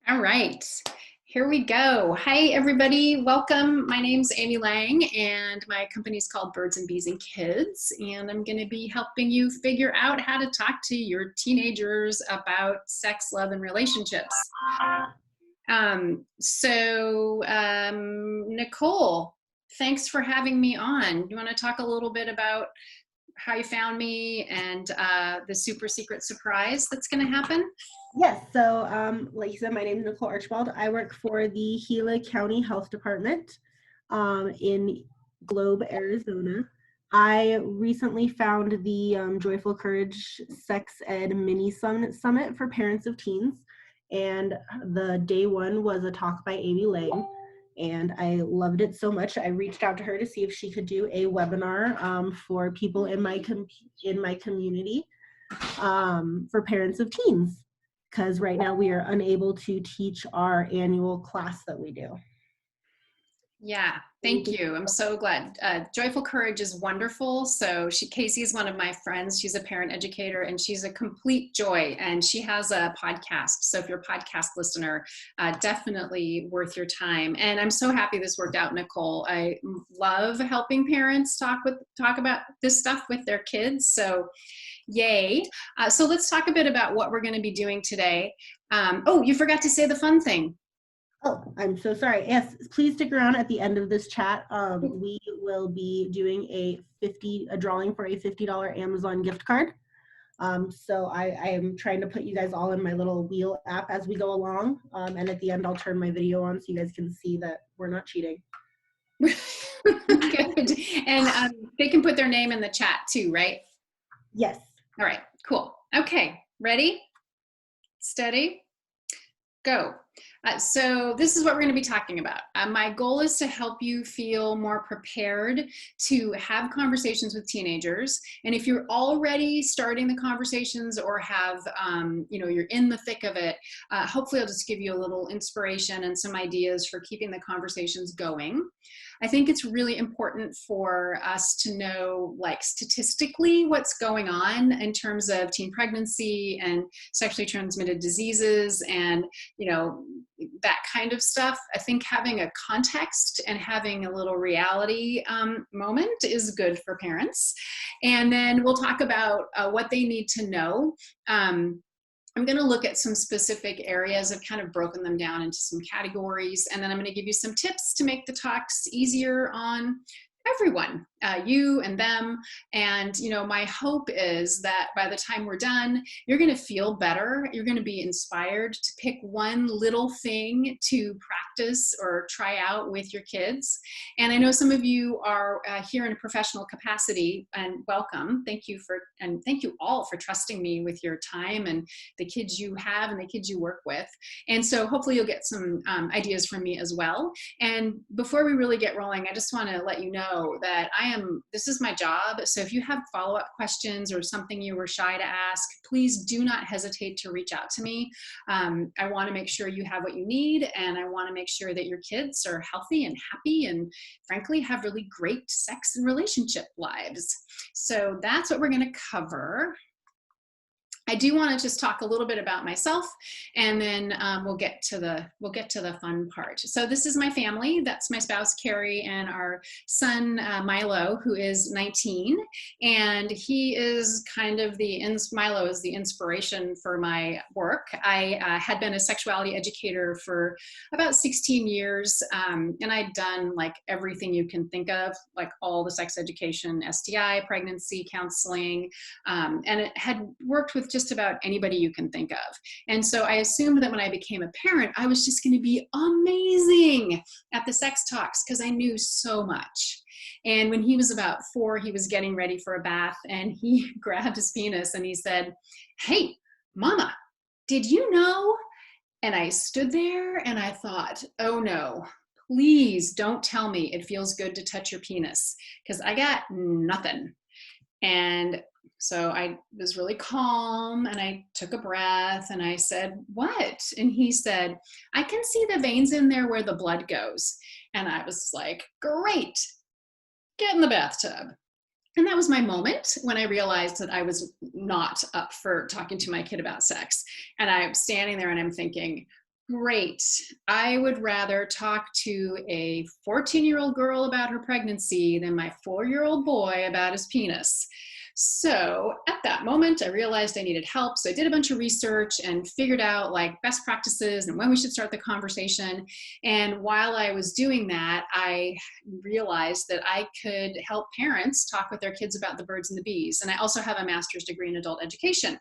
All right, here we go. Hi, everybody. Welcome. My name's Amy Lang, and my company is called Birds and Bees and Kids. And I'm going to be helping you figure out how to talk to your teenagers about sex, love, and relationships. Nicole, thanks for having me on. You want to talk a little bit about how you found me and the super secret surprise that's going to happen? Yes, so like you said, my name is Nicole Archibald. I work for the Gila County Health Department in Globe, Arizona. I recently found the Joyful Courage Sex Ed Mini Summit for parents of teens, and the day one was a talk by Amy Lang, and I loved it so much. I reached out to her to see if she could do a webinar for people in my community for parents of teens, because right now we are unable to teach our annual class that we do. Yeah, thank you. I'm so glad. Joyful Courage is wonderful. So Casey is one of my friends. She's a parent educator and she's a complete joy. And she has a podcast. So if you're a podcast listener, definitely worth your time. And I'm so happy this worked out, Nicole. I love helping parents talk about this stuff with their kids. So yay. So let's talk a bit about what we're going to be doing today. Oh, you forgot to say the fun thing. Oh, I'm so sorry. Yes, please stick around at the end of this chat. We will be doing a drawing for a $50 Amazon gift card. So I am trying to put you guys all in my little wheel app as we go along. And at the end, I'll turn my video on so you guys can see that we're not cheating. Good. And they can put their name in the chat too, right? Yes. All right, cool. Okay, ready? Steady? Go. So this is what we're going to be talking about. My goal is to help you feel more prepared to have conversations with teenagers. And if you're already starting the conversations or have, you're in the thick of it, hopefully I'll just give you a little inspiration and some ideas for keeping the conversations going. I think it's really important for us to know, like, statistically what's going on in terms of teen pregnancy and sexually transmitted diseases and, that kind of stuff. I think having a context and having a little reality moment is good for parents. And then we'll talk about what they need to know. I'm going to look at some specific areas. I've kind of broken them down into some categories, and then I'm going to give you some tips to make the talks easier on everyone, you and them. And, my hope is that by the time we're done, you're going to feel better. You're going to be inspired to pick one little thing to practice or try out with your kids. And I know some of you are here in a professional capacity, and welcome. Thank you all for trusting me with your time and the kids you have and the kids you work with. And so hopefully you'll get some ideas from me as well. And before we really get rolling, I just want to let you know that this is my job. So if you have follow-up questions or something you were shy to ask, please do not hesitate to reach out to me. I want to make sure you have what you need, and I want to make sure that your kids are healthy and happy and frankly have really great sex and relationship lives. So that's what we're going to cover. I do want to just talk a little bit about myself, and then we'll get to the fun part. So this is my family. That's my spouse Carrie and our son Milo, who is 19, and he is kind of Milo is the inspiration for my work. I had been a sexuality educator for about 16 years, and I'd done like everything you can think of, like all the sex education, STI, pregnancy counseling, and it had worked with just about anybody you can think of. And so I assumed that when I became a parent, I was just going to be amazing at the sex talks because I knew so much. And when he was about 4, he was getting ready for a bath, and he grabbed his penis and he said, "Hey, Mama, did you know?" And I stood there and I thought, oh no, please don't tell me it feels good to touch your penis, because I got nothing. And so I was really calm and I took a breath and I said, "What?" And he said, "I can see the veins in there where the blood goes." And I was like, "Great, get in the bathtub." And that was my moment when I realized that I was not up for talking to my kid about sex. And I'm standing there and I'm thinking, Great. I would rather talk to a 14-year-old girl about her pregnancy than my 4-year-old boy about his penis. So at that moment, I realized I needed help. So I did a bunch of research and figured out like best practices and when we should start the conversation. And while I was doing that, I realized that I could help parents talk with their kids about the birds and the bees. And I also have a master's degree in adult education.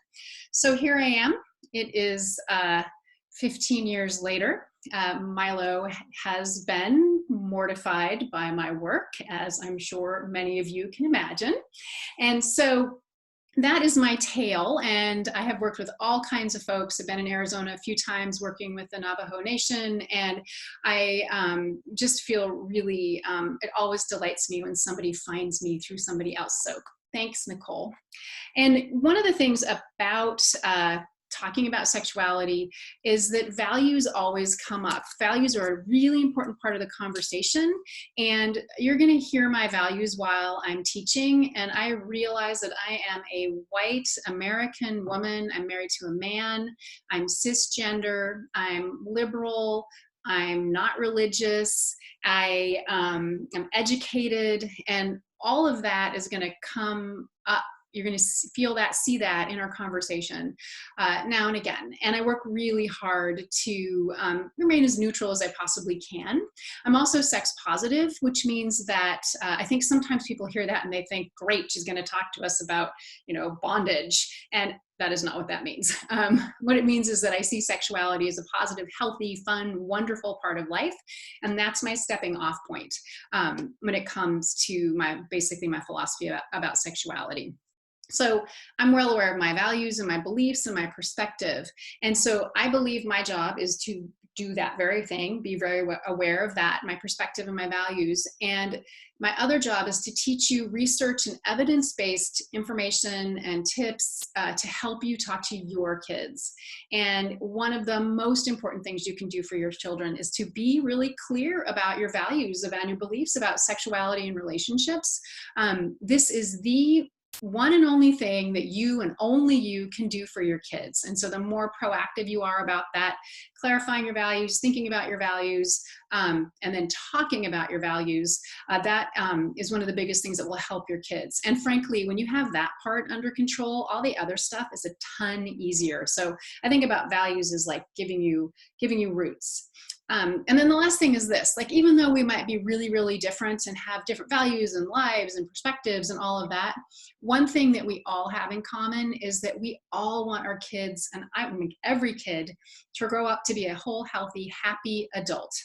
So here I am. It is 15 years later. Milo has been mortified by my work, as I'm sure many of you can imagine. And so that is my tale. And I have worked with all kinds of folks. I've been in Arizona a few times working with the Navajo Nation. And I just feel really, it always delights me when somebody finds me through somebody else. So thanks, Nicole. And one of the things about talking about sexuality is that values always come up. Values are a really important part of the conversation, and you're going to hear my values while I'm teaching. And I realize that I am a white American woman. I'm married to a man. I'm cisgender. I'm liberal. I'm not religious. I am educated, and all of that is going to come up. You're going to feel that, see that in our conversation now and again. And I work really hard to remain as neutral as I possibly can. I'm also sex positive, which means that I think sometimes people hear that and they think, great, she's going to talk to us about, bondage. And that is not what that means. What it means is that I see sexuality as a positive, healthy, fun, wonderful part of life. And that's my stepping off point when it comes to basically my philosophy about sexuality. So I'm well aware of my values and my beliefs and my perspective. And so I believe my job is to do that very thing, be very aware of that, my perspective and my values. And my other job is to teach you research and evidence-based information and tips to help you talk to your kids. And one of the most important things you can do for your children is to be really clear about your values, about your beliefs about sexuality and relationships. This is the one and only thing that you and only you can do for your kids. And so the more proactive you are about that, clarifying your values, thinking about your values, and then talking about your values, that is one of the biggest things that will help your kids. And frankly, when you have that part under control, all the other stuff is a ton easier. So I think about values as like giving you roots. And then the last thing is this, like, even though we might be really, really different and have different values and lives and perspectives and all of that, one thing that we all have in common is that we all want our kids, and I mean every kid, to grow up to be a whole, healthy, happy adult.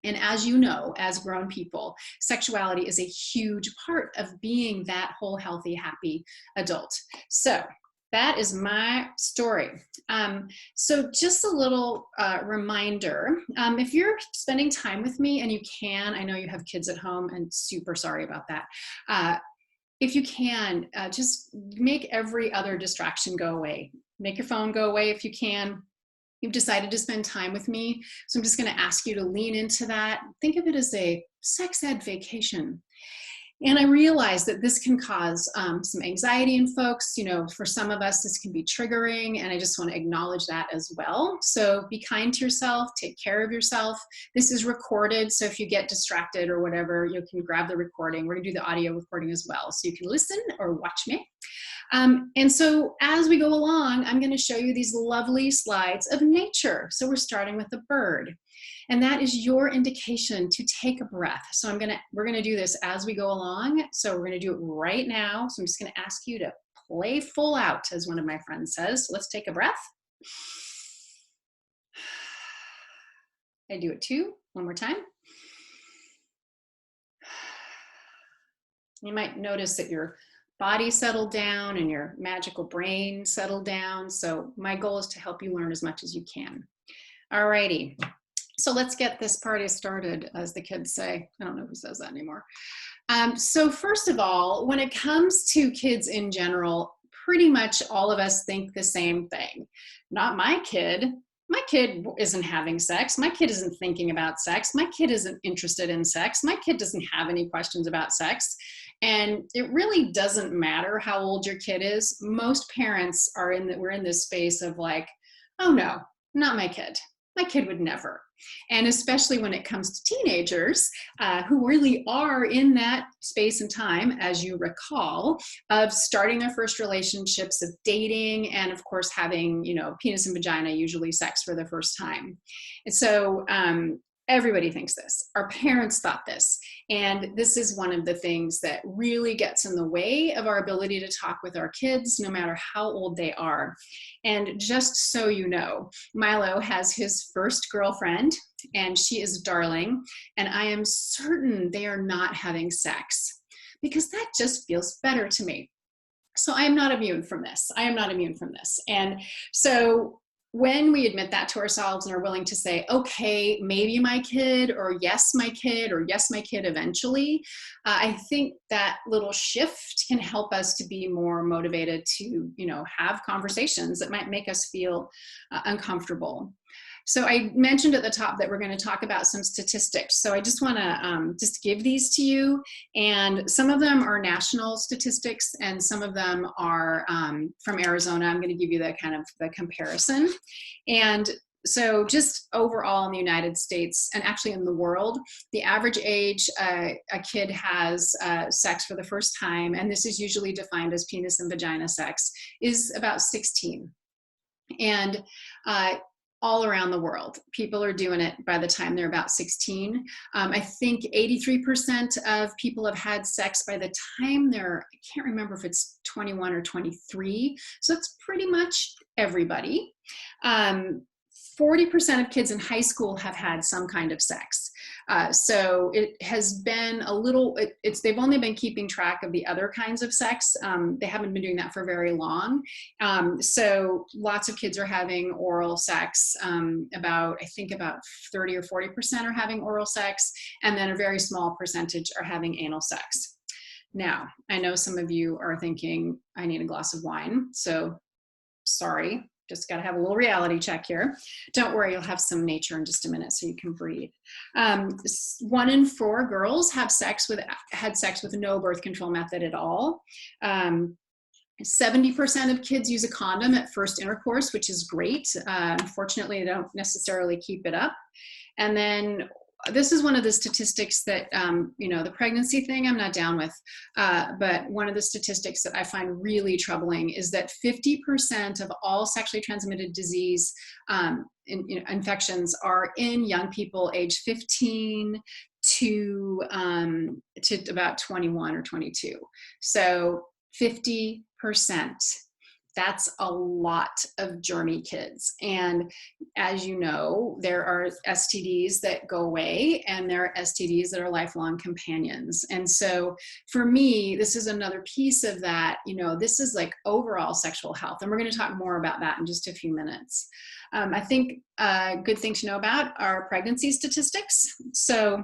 And as you know, as grown people, sexuality is a huge part of being that whole, healthy, happy adult. So that is my story. So just a little reminder, if you're spending time with me, and you can, I know you have kids at home, and super sorry about that. If you can, just make every other distraction go away. Make your phone go away if you can. You've decided to spend time with me, so I'm just going to ask you to lean into that. Think of it as a sex ed vacation. And I realize that this can cause some anxiety in folks. For some of us, this can be triggering, and I just want to acknowledge that as well. So be kind to yourself, take care of yourself. This is recorded, so if you get distracted or whatever, you can grab the recording. We're going to do the audio recording as well, so you can listen or watch me. And so as we go along, I'm going to show you these lovely slides of nature. So we're starting with a bird. And that is your indication to take a breath. So we're gonna do this as we go along. So we're gonna do it right now. So I'm just gonna ask you to play full out, as one of my friends says. So let's take a breath. I do it too, one more time. You might notice that your body settled down and your magical brain settled down. So my goal is to help you learn as much as you can. All righty. So let's get this party started, as the kids say. I don't know who says that anymore. So first of all, when it comes to kids in general, pretty much all of us think the same thing. Not my kid. My kid isn't having sex. My kid isn't thinking about sex. My kid isn't interested in sex. My kid doesn't have any questions about sex. And it really doesn't matter how old your kid is. Most parents we're in this space of like, oh no, not my kid. my kid would never. And especially when it comes to teenagers who really are in that space and time, as you recall, of starting their first relationships, of dating, and of course having, penis and vagina, usually sex for the first time. And so everybody thinks this. Our parents thought this. And this is one of the things that really gets in the way of our ability to talk with our kids, no matter how old they are. And just so you know, Milo has his first girlfriend, and she is darling. And I am certain they are not having sex, because that just feels better to me. So I am not immune from this. I am not immune from this. And so when we admit that to ourselves and are willing to say, okay, maybe my kid, or yes, my kid, or yes, my kid eventually, I think that little shift can help us to be more motivated to, have conversations that might make us feel uncomfortable. So I mentioned at the top that we're going to talk about some statistics. So I just want to just give these to you. And some of them are national statistics, and some of them are from Arizona. I'm going to give you the kind of the comparison. And so just overall in the United States, and actually in the world, the average age a kid has sex for the first time, and this is usually defined as penis and vagina sex, is about 16. And all around the world, people are doing it by the time they're about 16. I think 83% of people have had sex by the time they're, I can't remember if it's 21 or 23. So it's pretty much everybody. 40% of kids in high school have had some kind of sex. So it has been a little, they've only been keeping track of the other kinds of sex. They haven't been doing that for very long. So lots of kids are having oral sex. I think about 30 or 40% are having oral sex. And then a very small percentage are having anal sex. Now, I know some of you are thinking, I need a glass of wine. So sorry. Just got to have a little reality check here. Don't worry, you'll have some nature in just a minute so you can breathe. 1 in 4 girls had sex with no birth control method at all. 70% of kids use a condom at first intercourse, which is great. Unfortunately, they don't necessarily keep it up. And then this is one of the statistics that, the pregnancy thing I'm not down with, but one of the statistics that I find really troubling is that 50% of all sexually transmitted disease infections are in young people age 15 to about 21 or 22. So 50%. That's a lot of germy kids. And as you know, there are STDs that go away, and there are STDs that are lifelong companions. And so for me, this is another piece of that, this is like overall sexual health. And we're going to talk more about that in just a few minutes. I think a good thing to know about are pregnancy statistics. So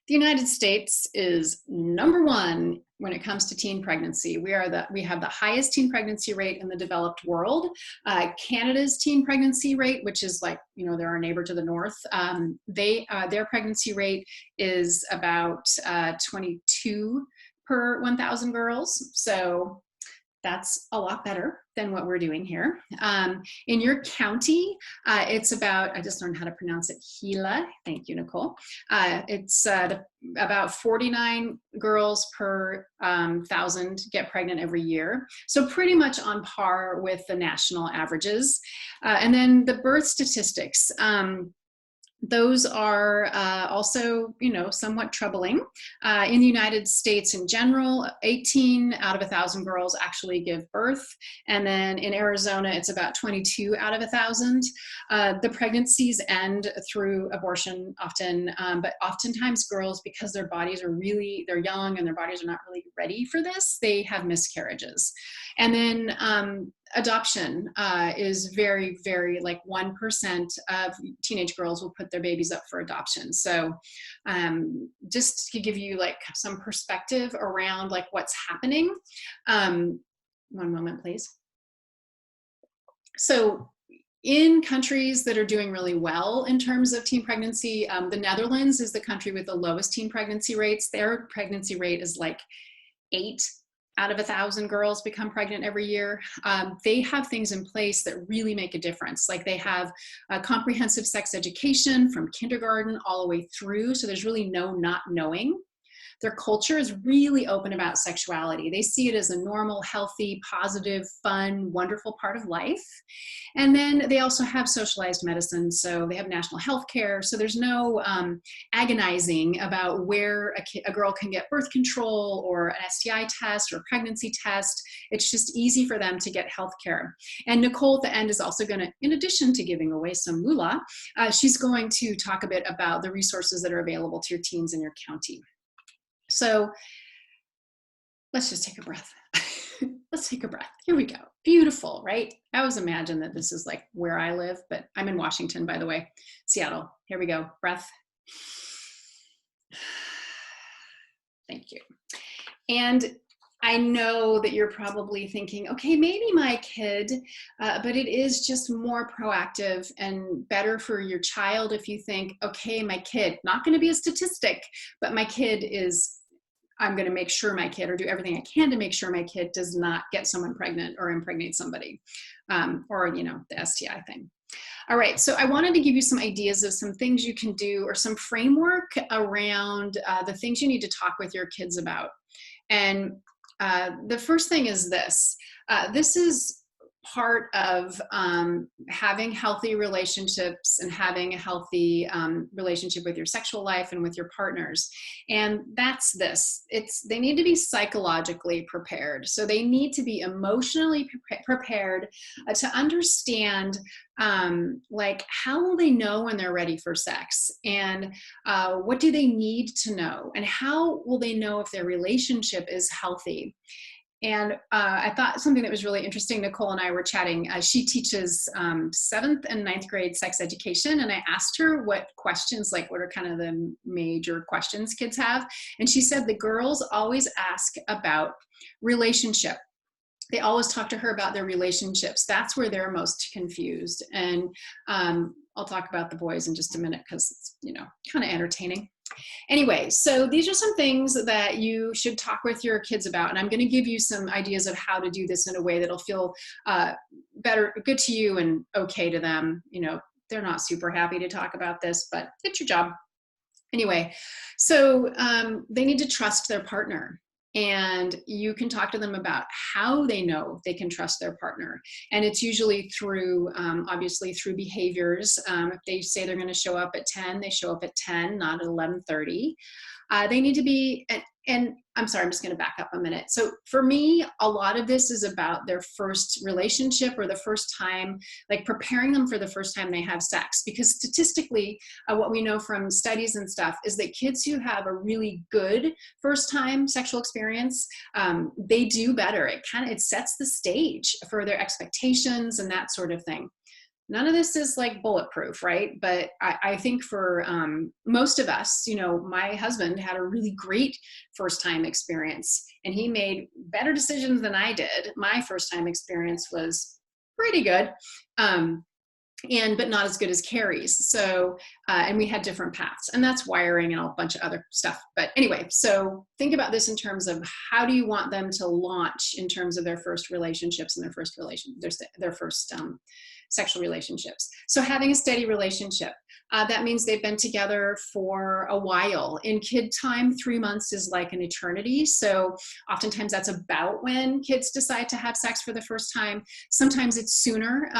the United States is number 1 when it comes to teen pregnancy. We have the highest teen pregnancy rate in the developed world. Canada's teen pregnancy rate, which is like, they're our neighbor to the north, their pregnancy rate is about 22 per 1,000 girls. So that's a lot better than what we're doing here. In your county, it's about, I just learned how to pronounce it, Gila. Thank you, Nicole. It's about 49 girls per 1,000 get pregnant every year. So pretty much on par with the national averages. And then the birth statistics. Those are also, somewhat troubling. In the United States in general, 18 out of 1,000 girls actually give birth. And then in Arizona, it's about 22 out of 1,000. The pregnancies end through abortion often, but oftentimes girls, because they're young and their bodies are not really ready for this, they have miscarriages. And then adoption is very, very, like 1% of teenage girls will put their babies up for adoption. So just to give you like some perspective around like what's happening. One moment, please. So in countries that are doing really well in terms of teen pregnancy, the Netherlands is the country with the lowest teen pregnancy rates. Their pregnancy rate is like 8 out of 1,000 girls become pregnant every year. They have things in place that really make a difference. Like they have a comprehensive sex education from kindergarten all the way through. So there's really no not knowing. Their culture is really open about sexuality. They see it as a normal, healthy, positive, fun, wonderful part of life. And then they also have socialized medicine. So they have national health care. So there's no agonizing about where a girl can get birth control or an STI test or a pregnancy test. It's just easy for them to get health care. And Nicole at the end is also going to, in addition to giving away some moolah, she's going to talk a bit about the resources that are available to your teens in your county. So let's just take a breath. Let's take a breath. Here we go. Beautiful, right? I always imagine that this is like where I live, but I'm in Washington, by the way, Seattle. Here we go. Breath. Thank you. And I know that you're probably thinking, okay, maybe my kid, but it is just more proactive and better for your child if you think, okay, my kid, not going to be a statistic, but my kid is, I'm going to make sure my kid, or do everything I can to make sure my kid does not get someone pregnant or impregnate somebody, or, you know, the STI thing. All right, so I wanted to give you some ideas of some things you can do or some framework around the things you need to talk with your kids about. And the first thing is this. This is part of having healthy relationships and having a healthy relationship with your sexual life and with your partners. And that's this. They need to be psychologically prepared. So they need to be emotionally prepared to understand like how will they know when they're ready for sex, and what do they need to know, and how will they know if their relationship is healthy. And I thought something that was really interesting. Nicole and I were chatting. She teaches 7th and 9th grade sex education. And I asked her what questions, like what are kind of the major questions kids have. And she said the girls always ask about relationship. They always talk to her about their relationships. That's where they're most confused. And I'll talk about the boys in just a minute because it's, you know, kind of entertaining. Anyway, so these are some things that you should talk with your kids about. And I'm going to give you some ideas of how to do this in a way that'll feel better, good to you and okay to them. You know, they're not super happy to talk about this, but it's your job. Anyway, so they need to trust their partner. And you can talk to them about how they know they can trust their partner. And it's usually through, obviously through behaviors. If they say they're going to show up at 10, they show up at 10, not at 11:30. They need to be, and I'm sorry, I'm just going to back up a minute. So for me, a lot of this is about their first relationship or the first time, like preparing them for the first time they have sex. Because statistically, what we know from studies and stuff is that kids who have a really good first time sexual experience, they do better. It sets the stage for their expectations and that sort of thing. None of this is like bulletproof, right? But I think for most of us, you know, my husband had a really great first time experience and he made better decisions than I did. My first time experience was pretty good, but not as good as Carrie's. So, and we had different paths, and that's wiring and a bunch of other stuff. But anyway, so think about this in terms of how do you want them to launch in terms of their first relationships and their first sexual relationships. So having a steady relationship, that means they've been together for a while. In kid time, 3 months is like an eternity. So oftentimes that's about when kids decide to have sex for the first time. Sometimes it's sooner.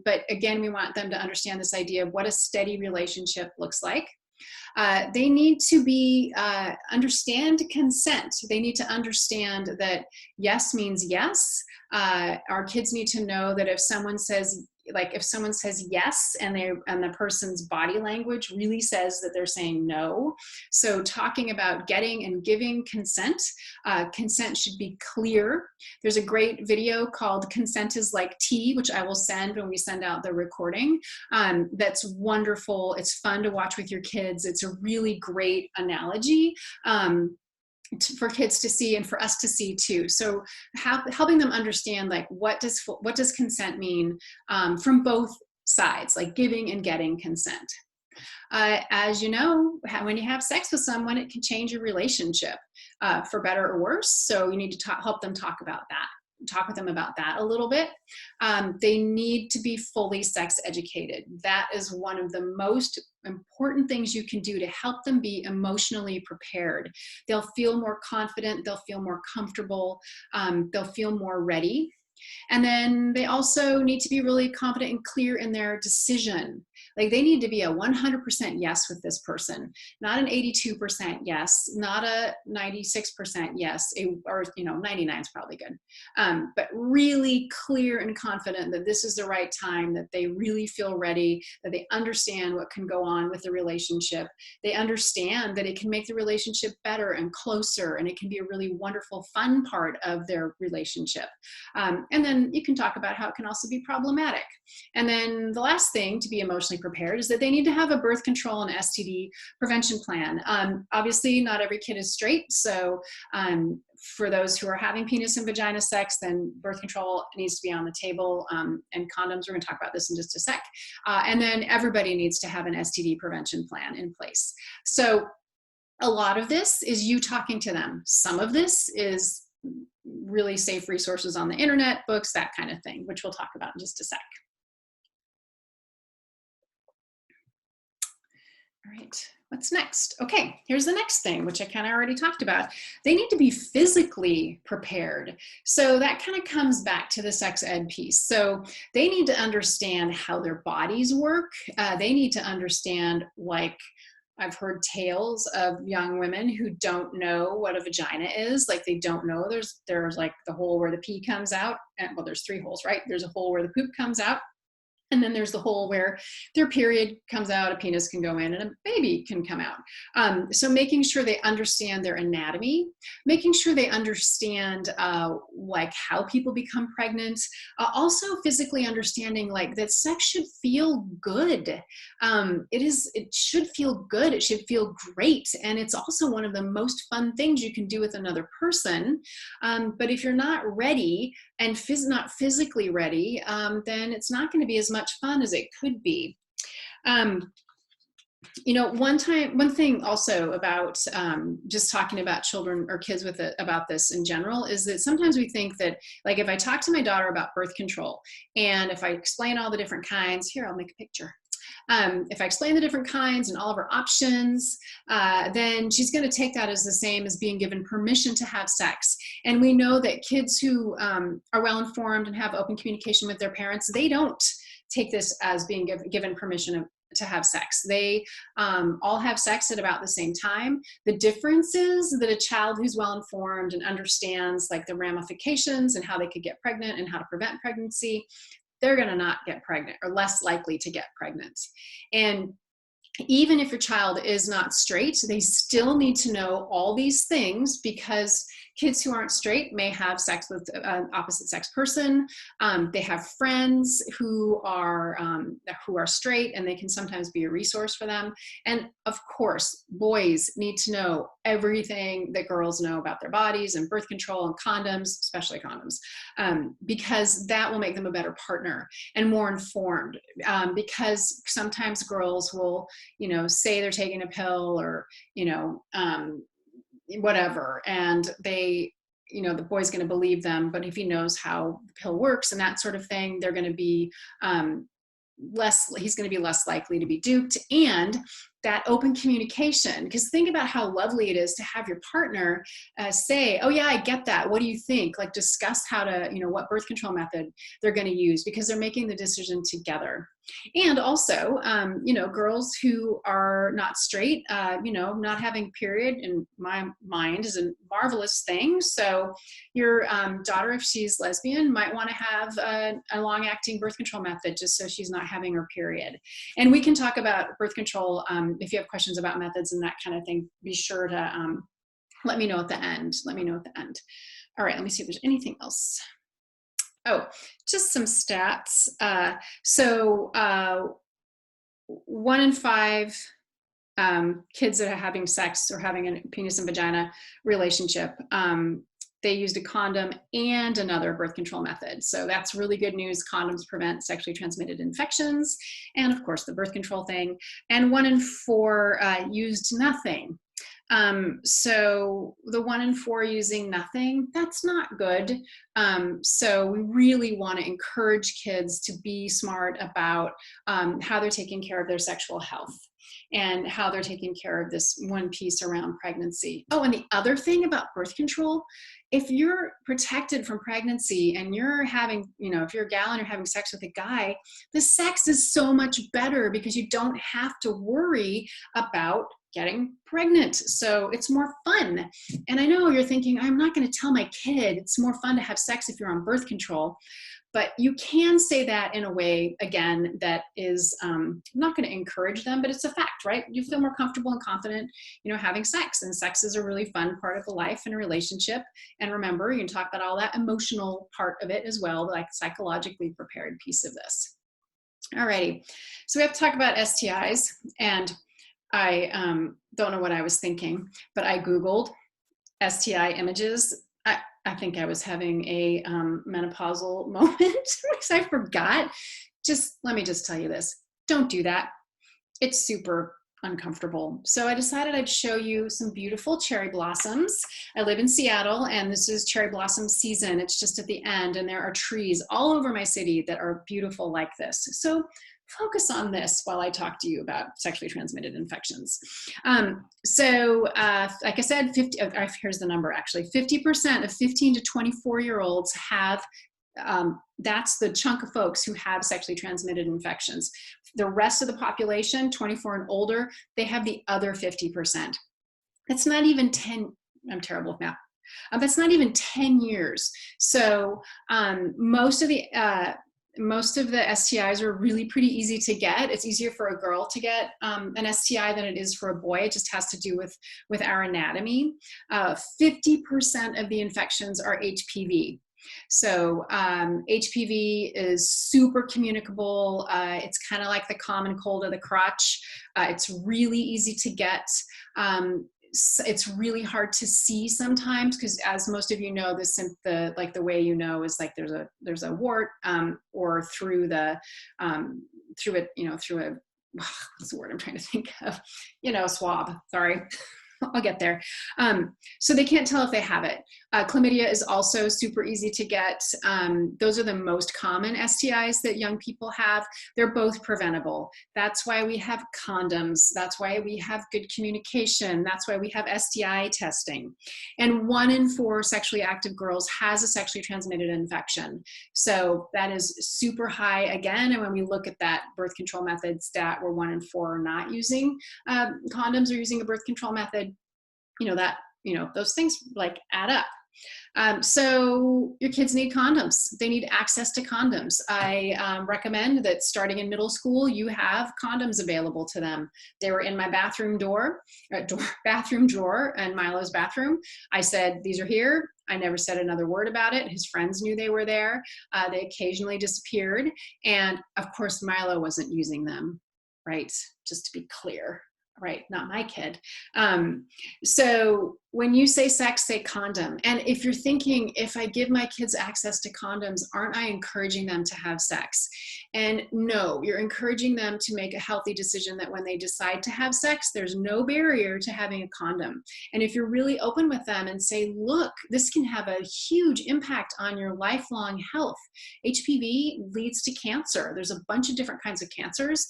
But again, we want them to understand this idea of what a steady relationship looks like. They need to understand consent. They need to understand that yes means yes. Our kids need to know that if someone says yes and the person's body language really says that they're saying no. So talking about getting and giving consent, consent should be clear. There's a great video called Consent is Like Tea, which I will send when we send out the recording. That's wonderful. It's fun to watch with your kids. It's a really great analogy. For kids to see and for us to see too. So helping them understand like what does consent mean from both sides, like giving and getting consent. As you know, when you have sex with someone, it can change your relationship for better or worse. So you need to help them talk about that. Talk with them about that a little bit. They need to be fully sex educated. That is one of the most important things you can do to help them be emotionally prepared. They'll feel more confident, they'll feel more comfortable, they'll feel more ready. And then they also need to be really confident and clear in their decision. Like they need to be a 100% yes with this person, not an 82% yes, not a 96% yes, or 99 is probably good. But really clear and confident that this is the right time, that they really feel ready, that they understand what can go on with the relationship. They understand that it can make the relationship better and closer, and it can be a really wonderful, fun part of their relationship. And then you can talk about how it can also be problematic. And then the last thing to be emotionally prepared is that they need to have a birth control and STD prevention plan. Obviously, not every kid is straight. So for those who are having penis and vagina sex, then birth control needs to be on the table, and condoms. We're going to talk about this in just a sec. And then everybody needs to have an STD prevention plan in place. So a lot of this is you talking to them. Some of this is really safe resources on the internet, books, that kind of thing, which we'll talk about in just a sec. All right, what's next? Okay, here's the next thing, which I kind of already talked about. They need to be physically prepared. So that kind of comes back to the sex ed piece. So they need to understand how their bodies work. They need to understand, like, I've heard tales of young women who don't know what a vagina is. Like they don't know there's like the hole where the pee comes out. And well, there's 3 holes, right? There's a hole where the poop comes out. And then there's the hole where their period comes out, a penis can go in, and a baby can come out. So making sure they understand their anatomy, making sure they understand like how people become pregnant, also physically understanding like that sex should feel good. It should feel good, it should feel great. And it's also one of the most fun things you can do with another person. But if you're not ready and not physically ready, then it's not going to be as much fun as it could be. One thing also about just talking about children or kids about this in general is that sometimes we think that, like, if I talk to my daughter about birth control and if I explain all the different kinds, here, I'll make a picture. If I explain the different kinds and all of her options, then she's going to take that as the same as being given permission to have sex. And we know that kids who are well informed and have open communication with their parents, they don't take this as being given permission to have sex. They all have sex at about the same time. The difference is that a child who's well informed and understands like the ramifications and how they could get pregnant and how to prevent pregnancy, they're going to not get pregnant or less likely to get pregnant. And even if your child is not straight, they still need to know all these things, because kids who aren't straight may have sex with an opposite sex person. They have friends who are straight, and they can sometimes be a resource for them. And of course, boys need to know everything that girls know about their bodies and birth control and condoms, especially condoms, because that will make them a better partner and more informed. Because sometimes girls will, say they're taking a pill or, whatever, and the boy's going to believe them. But if he knows how the pill works and that sort of thing, they're going to be he's going to be less likely to be duped. And that open communication, because think about how lovely it is to have your partner say, oh yeah, I get that, what do you think? Like discuss how to, what birth control method they're going to use, because they're making the decision together. And also, girls who are not straight, not having a period in my mind is a marvelous thing. So your daughter, if she's lesbian, might want to have a long-acting birth control method just so she's not having her period. And we can talk about birth control. If you have questions about methods and that kind of thing, be sure to let me know at the end. All right, let me see if there's anything else. Oh, just some stats. So 1 in 5 kids that are having sex or having a penis and vagina relationship they used a condom and another birth control method. So that's really good news. Condoms prevent sexually transmitted infections, and of course the birth control thing. And 1 in 4 used nothing. So the 1 in 4 using nothing, that's not good. So we really want to encourage kids to be smart about how they're taking care of their sexual health and how they're taking care of this one piece around pregnancy. Oh, and the other thing about birth control, if you're protected from pregnancy and you're having, if you're a gal and you're having sex with a guy, the sex is so much better because you don't have to worry about getting pregnant. So it's more fun. And I know you're thinking, I'm not going to tell my kid it's more fun to have sex if you're on birth control. But you can say that in a way, again, that is not going to encourage them, but it's a fact, right? You feel more comfortable and confident, having sex. And sex is a really fun part of the life and a relationship. And remember, you can talk about all that emotional part of it as well, like psychologically prepared piece of this. Alrighty, so we have to talk about STIs. And I don't know what I was thinking, but I Googled STI images. I think I was having a menopausal moment because I forgot. Let me just tell you this. Don't do that. It's super uncomfortable. So I decided I'd show you some beautiful cherry blossoms. I live in Seattle and this is cherry blossom season. It's just at the end and there are trees all over my city that are beautiful like this. So focus on this while I talk to you about sexually transmitted infections. Like I said, here's the number actually, 50% of 15 to 24-year-olds have, that's the chunk of folks who have sexually transmitted infections. The rest of the population, 24 and older, they have the other 50%. That's not even 10, I'm terrible with math. That's not even 10 years. So most of the STIs are really pretty easy to get. It's easier for a girl to get an STI than it is for a boy. It just has to do with our anatomy. 50% of the infections are HPV. So HPV is super communicable. It's kind of like the common cold of the crotch. It's really easy to get. It's really hard to see sometimes because, as most of you know, the way you know is like there's a wart or through a what's the word I'm trying to think of, swab. Sorry. I'll get there. So they can't tell if they have it. Chlamydia is also super easy to get. Those are the most common STIs that young people have. They're both preventable. That's why we have condoms. That's why we have good communication. That's why we have STI testing. And 1 in 4 sexually active girls has a sexually transmitted infection. So that is super high again. And when we look at that birth control method stat where 1 in 4 are not using condoms or using a birth control method, those things like add up. So your kids need condoms. They need access to condoms. I recommend that starting in middle school, you have condoms available to them. They were in my bathroom drawer in Milo's bathroom. I said, these are here. I never said another word about it. His friends knew they were there. They occasionally disappeared. And of course, Milo wasn't using them, right? Just to be clear. Right, not my kid. So when you say sex, say condom. And if you're thinking, if I give my kids access to condoms, aren't I encouraging them to have sex? And no, you're encouraging them to make a healthy decision that when they decide to have sex, there's no barrier to having a condom. And if you're really open with them and say, look, this can have a huge impact on your lifelong health. HPV leads to cancer. There's a bunch of different kinds of cancers.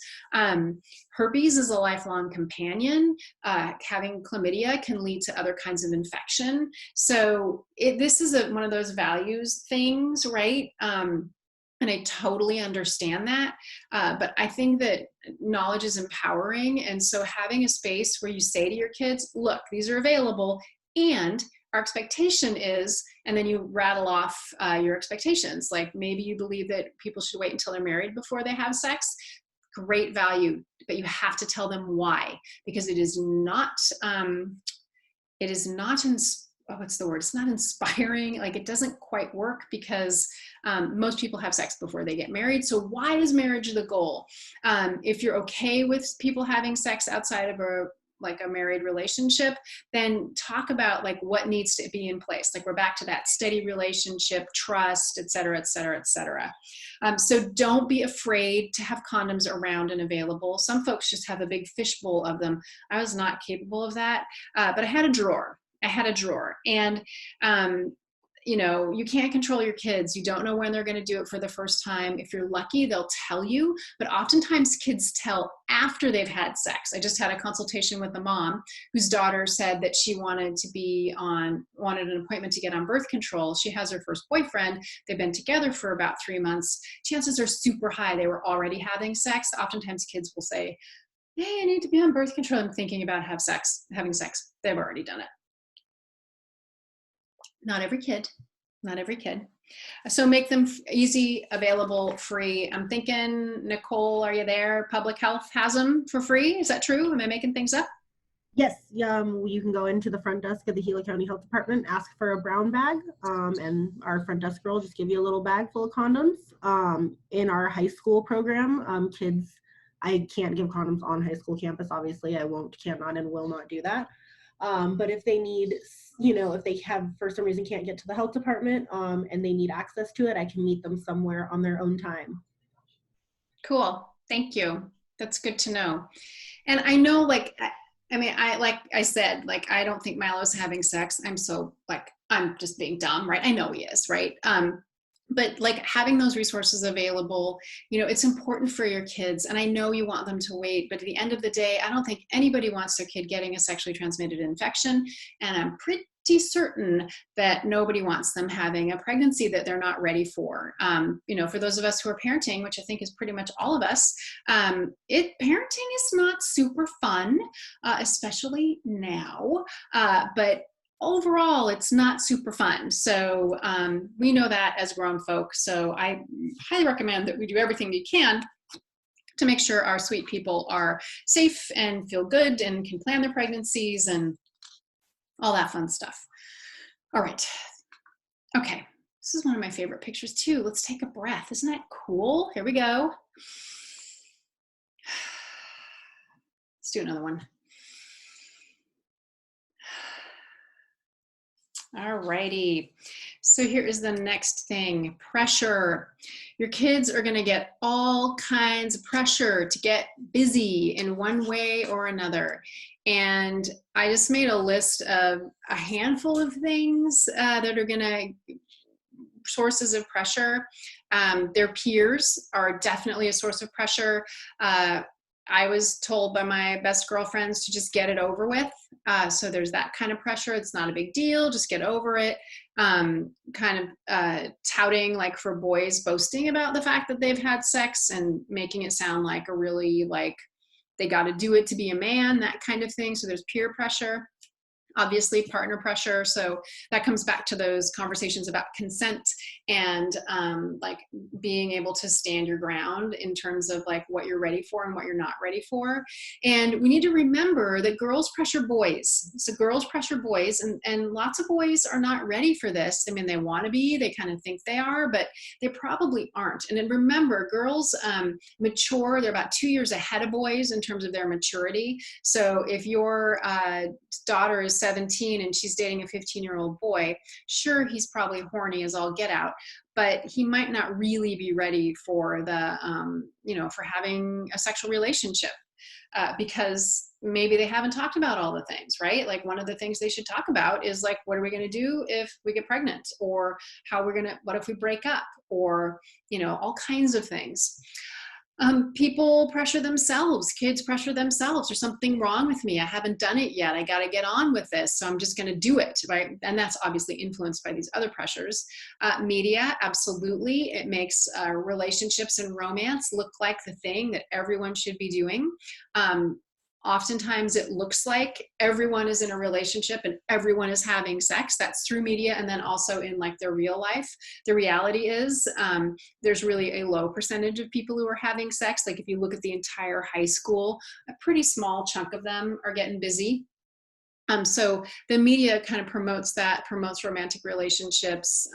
Herpes is a lifelong companion. Having chlamydia can lead to other kinds of infection. So this is one of those values things, right? And I totally understand that. But I think that knowledge is empowering. And so having a space where you say to your kids, look, these are available, and our expectation is, and then you rattle off your expectations. Like maybe you believe that people should wait until they're married before they have sex. Great value, but you have to tell them why, because it is not it's not inspiring. Like it doesn't quite work because most people have sex before they get married. So why is marriage the goal? If you're okay with people having sex outside of a like a married relationship, then talk about like what needs to be in place. Like we're back to that steady relationship, trust, et cetera, et cetera, et cetera. So don't be afraid to have condoms around and available. Some folks just have a big fishbowl of them. I was not capable of that, but I had a drawer. And you know, you can't control your kids. You don't know when they're going to do it for the first time. If you're lucky, they'll tell you, but oftentimes kids tell after they've had sex. I just had a consultation with a mom whose daughter said that she wanted an appointment to get on birth control. She has her first boyfriend. They've been together for about 3 months. Chances are super high they were already having sex. Oftentimes kids will say, hey, I need to be on birth control. I'm thinking about having sex. They've already done it. Not every kid. So make them easy, available, free. I'm thinking, Nicole, are you there? Public Health has them for free. Is that true? Am I making things up? Yes, you can go into the front desk of the Gila County Health Department, ask for a brown bag, and our front desk girl will just give you a little bag full of condoms. In our high school program, kids, I can't give condoms on high school campus, obviously. I cannot, and will not do that. But if they need, if they have, for some reason, can't get to the health department and they need access to it, I can meet them somewhere on their own time. Cool. Thank you. That's good to know. And I know, like I said, I don't think Milo's having sex. I'm just being dumb, right? I know he is, right? But like having those resources available, it's important for your kids. And I know you want them to wait, but at the end of the day, I don't think anybody wants their kid getting a sexually transmitted infection. And I'm pretty certain that nobody wants them having a pregnancy that they're not ready for. For those of us who are parenting, which I think is pretty much all of us, parenting is not super fun, especially now. But overall, it's not super fun. So we know that as grown folk. So I highly recommend that we do everything we can to make sure our sweet people are safe and feel good and can plan their pregnancies and all that fun stuff. All right. Okay. This is one of my favorite pictures too. Let's take a breath. Isn't that cool? Here we go. Let's do another one. All righty. So here is the next thing, pressure. Your kids are going to get all kinds of pressure to get busy in one way or another. And I just made a list of a handful of things that are going to sources of pressure. Their peers are definitely a source of pressure. I was told by my best girlfriends to just get it over with. So there's that kind of pressure. It's not a big deal. Just get over it. Touting, like for boys, boasting about the fact that they've had sex and making it sound like a really they got to do it to be a man, that kind of thing. So there's peer pressure. Obviously partner pressure. So that comes back to those conversations about consent and being able to stand your ground in terms of what you're ready for and what you're not ready for. And we need to remember that girls pressure boys. So girls pressure boys and lots of boys are not ready for this. I mean, they want to be, they kind of think they are, but they probably aren't. And then remember, girls mature, they're about 2 years ahead of boys in terms of their maturity. So if your daughter is 17 and she's dating a 15-year-old boy, sure, he's probably horny as all get out, but he might not really be ready for for having a sexual relationship because maybe they haven't talked about all the things, right? Like one of the things they should talk about is what are we going to do if we get pregnant, or what if we break up, or all kinds of things. People pressure themselves, kids pressure themselves. There's something wrong with me. I haven't done it yet. I got to get on with this. So I'm just going to do it, right? And that's obviously influenced by these other pressures. Media, absolutely. It makes relationships and romance look like the thing that everyone should be doing. Oftentimes it looks like everyone is in a relationship and everyone is having sex. That's through media, and then also in their real life. The reality is there's really a low percentage of people who are having sex. If you look at the entire high school, a pretty small chunk of them are getting busy. So the media kind of promotes that, promotes romantic relationships.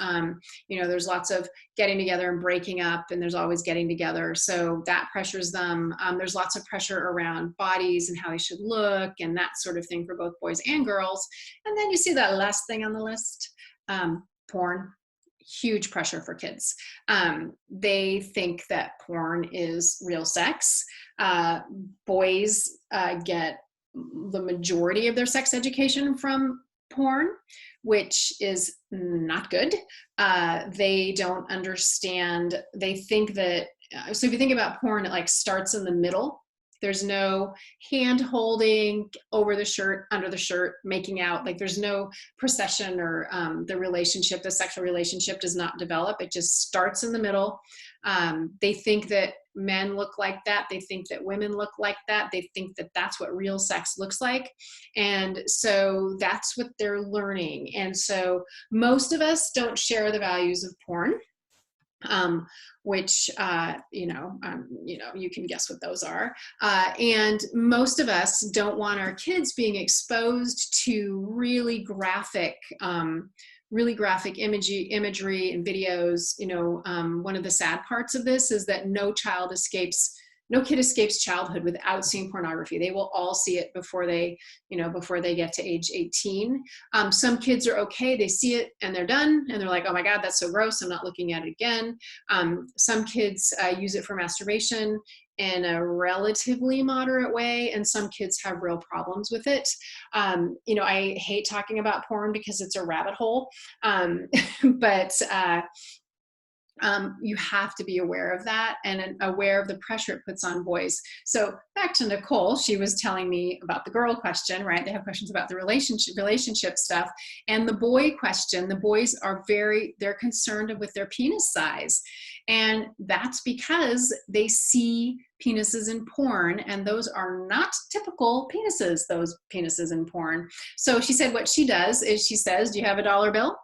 There's lots of getting together and breaking up, and there's always getting together. So that pressures them. There's lots of pressure around bodies and how they should look and that sort of thing for both boys and girls. And then you see that last thing on the list, porn. Huge pressure for kids. They think that porn is real sex. Boys get the majority of their sex education from porn, which is not good. They don't understand, they think that, so if you think about porn, it like starts in the middle. There's no hand holding over the shirt, under the shirt, making out. Like there's no procession or the sexual relationship does not develop. It just starts in the middle. They think that men look like that. They think that women look like that. They think that that's what real sex looks like. And so that's what they're learning. And so most of us don't share the values of porn. Which you can guess what those are. And most of us don't want our kids being exposed to really graphic imagery and videos. One of the sad parts of this is that no kid escapes childhood without seeing pornography. They will all see it before they get to age 18. Some kids are okay. They see it and they're done. And they're like, oh my God, that's so gross. I'm not looking at it again. Some kids use it for masturbation in a relatively moderate way. And some kids have real problems with it. I hate talking about porn because it's a rabbit hole. But you have to be aware of that and aware of the pressure it puts on boys. So back to Nicole, she was telling me about the girl question, right? They have questions about the relationship stuff. And the boy question, the boys are they're concerned with their penis size. And that's because they see penises in porn, and those are not typical penises, those penises in porn. So she said what she does is she says, do you have a dollar bill?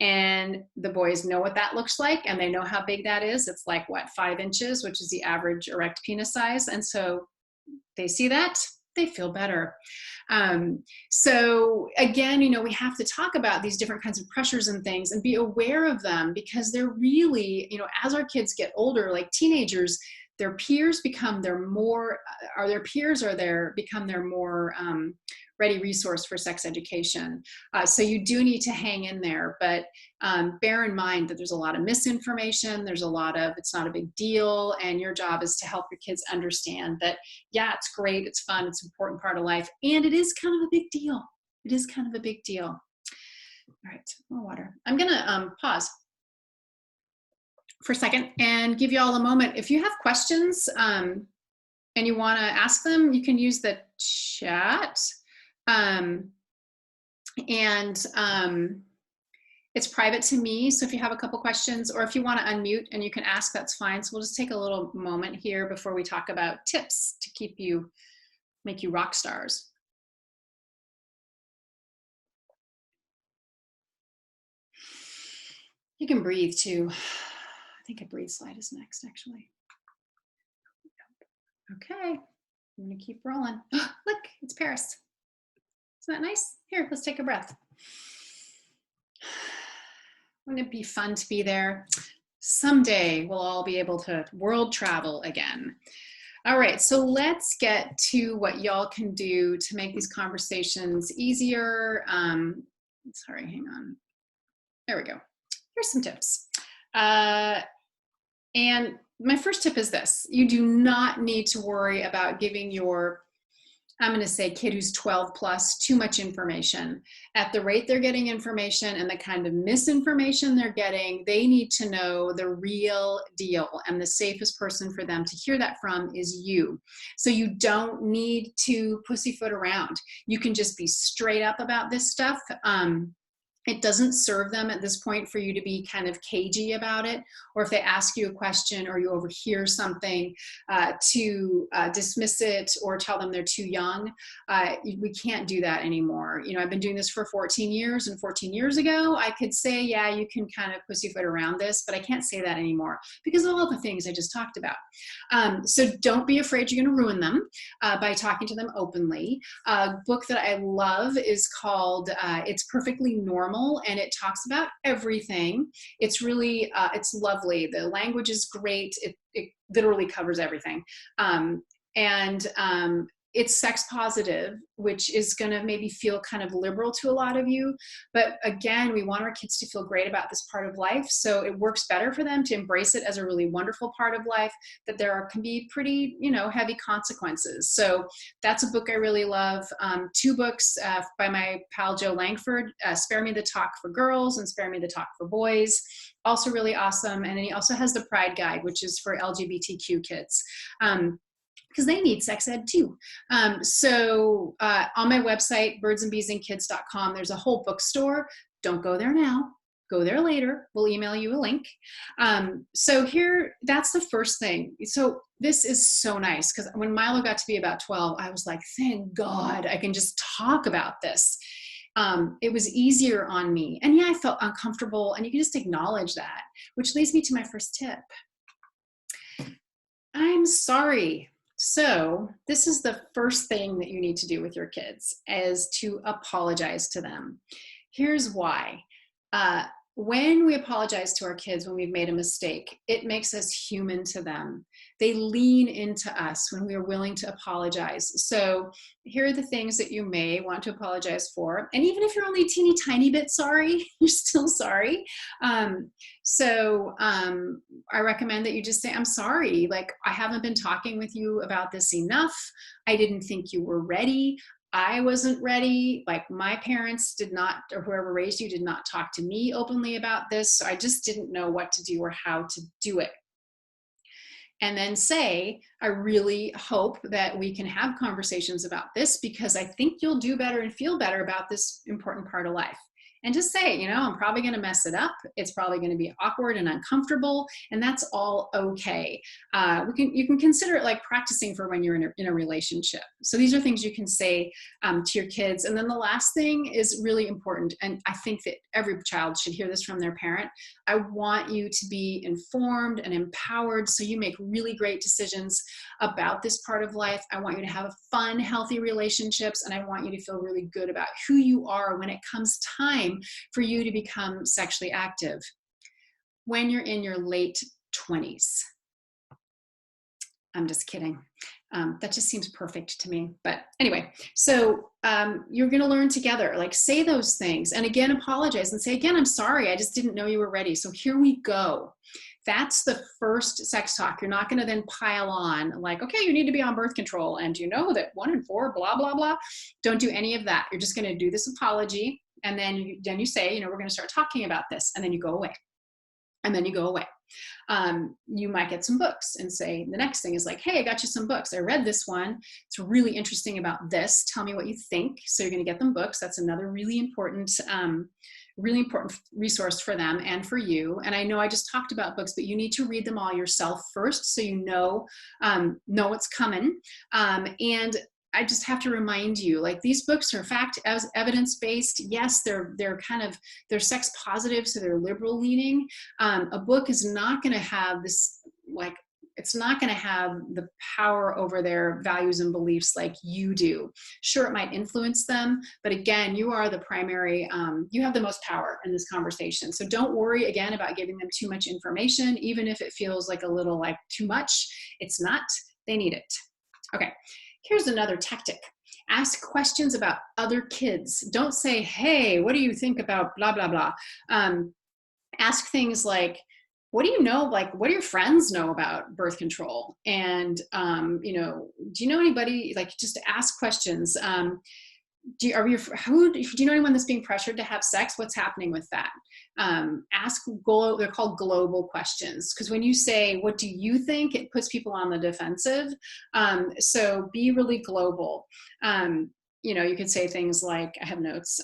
And the boys know what that looks like, and they know how big that is. It's like, 5 inches, which is the average erect penis size. And so they see that, they feel better. So again, we have to talk about these different kinds of pressures and things and be aware of them, because they're really, as our kids get older, like teenagers, their peers become their more ready resource for sex education. So you do need to hang in there, but bear in mind that there's a lot of misinformation. It's not a big deal. And your job is to help your kids understand that, yeah, it's great. It's fun. It's an important part of life. And it is kind of a big deal. It is kind of a big deal. All right, more water. I'm gonna pause for a second and give you all a moment. If you have questions and you wanna ask them, you can use the chat. It's private to me, so if you have a couple questions, or if you want to unmute and you can ask, that's fine. So we'll just take a little moment here before we talk about tips to make you rock stars. You can breathe too. I think a breathe slide is next, actually. Okay, I'm gonna keep rolling. Look, it's Paris. Isn't that nice? Here, let's take a breath. Wouldn't it be fun to be there? Someday we'll all be able to world travel again. All right, so let's get to what y'all can do to make these conversations easier. Sorry, hang on. There we go. Here's some tips. And my first tip is this. You do not need to worry about giving your, I'm going to say, kid who's 12 plus too much information. At the rate they're getting information and the kind of misinformation they're getting, they need to know the real deal. And the safest person for them to hear that from is you. So you don't need to pussyfoot around. You can just be straight up about this stuff. It doesn't serve them at this point for you to be kind of cagey about it, or if they ask you a question or you overhear something, to dismiss it or tell them they're too young. We can't do that anymore. You know, I've been doing this for 14 years, and 14 years ago, I could say, yeah, you can kind of pussyfoot around this, but I can't say that anymore because of all the things I just talked about. So don't be afraid you're going to ruin them by talking to them openly. A book that I love is called It's Perfectly Normal, and it talks about everything. It's really, it's lovely. The language is great. It literally covers everything. And it's sex positive, which is going to maybe feel kind of liberal to a lot of you. But again, we want our kids to feel great about this part of life. So it works better for them to embrace it as a really wonderful part of life, that can be pretty, you know, heavy consequences. So that's a book I really love. Two books by my pal Joe Langford, Spare Me the Talk for Girls and Spare Me the Talk for Boys. Also really awesome. And then he also has the Pride Guide, which is for LGBTQ kids. Because they need sex ed too. So on my website, birdsandbeesandkids.com, there's a whole bookstore. Don't go there now. Go there later. We'll email you a link. So here, that's the first thing. So this is so nice because when Milo got to be about 12, I was like, thank God I can just talk about this. It was easier on me. And yeah, I felt uncomfortable, and you can just acknowledge that, which leads me to my first tip. I'm sorry. So this is the first thing that you need to do with your kids, is to apologize to them. Here's why. When we apologize to our kids when we've made a mistake, it makes us human to them. They lean into us when we are willing to apologize. So here are the things that you may want to apologize for. And even if you're only a teeny tiny bit sorry, you're still sorry. I recommend that you just say, I'm sorry. Like, I haven't been talking with you about this enough. I didn't think you were ready. I wasn't ready. Like, my parents did not, or whoever raised you did not talk to me openly about this. So I just didn't know what to do or how to do it. And then say, I really hope that we can have conversations about this because I think you'll do better and feel better about this important part of life. And just say, you know, I'm probably going to mess it up. It's probably going to be awkward and uncomfortable, and that's all okay. You can consider it like practicing for when you're in a relationship. So these are things you can say to your kids. And then the last thing is really important, and I think that every child should hear this from their parent. I want you to be informed and empowered so you make really great decisions about this part of life. I want you to have fun, healthy relationships, and I want you to feel really good about who you are when it comes time for you to become sexually active when you're in your late 20s. I'm just kidding. That just seems perfect to me. But anyway, so you're going to learn together, like, say those things, and again, apologize and say, again, I'm sorry. I just didn't know you were ready. So here we go. That's the first sex talk. You're not going to then pile on like, okay, you need to be on birth control. And you know that 1 in 4, blah, blah, blah. Don't do any of that. You're just going to do this apology. And then you say, you know, we're going to start talking about this. And then you go away. And then you go away. You might get some books and say, the next thing is like, hey, I got you some books. I read this one. It's really interesting about this. Tell me what you think. So you're going to get them books. That's another really important resource for them and for you. And I know I just talked about books, but you need to read them all yourself first, so you know what's coming. And I just have to remind you, like, these books are fact as evidence-based. Yes, they're sex positive, so they're liberal leaning. A book is not going to have this, like, it's not going to have the power over their values and beliefs like you do. Sure, it might influence them, but again, you are the primary, you have the most power in this conversation. So don't worry again about giving them too much information, even if it feels like a little like too much. It's not, they need it. Okay. Here's another tactic. Ask questions about other kids. Don't say, hey, what do you think about blah, blah, blah. Ask things like, what do you know? Like, what do your friends know about birth control? And, do you know anybody? Like, just ask questions. Do you know anyone that's being pressured to have sex? What's happening with that? They're called global questions. Because when you say, what do you think? It puts people on the defensive. So be really global. You could say things like, I have notes.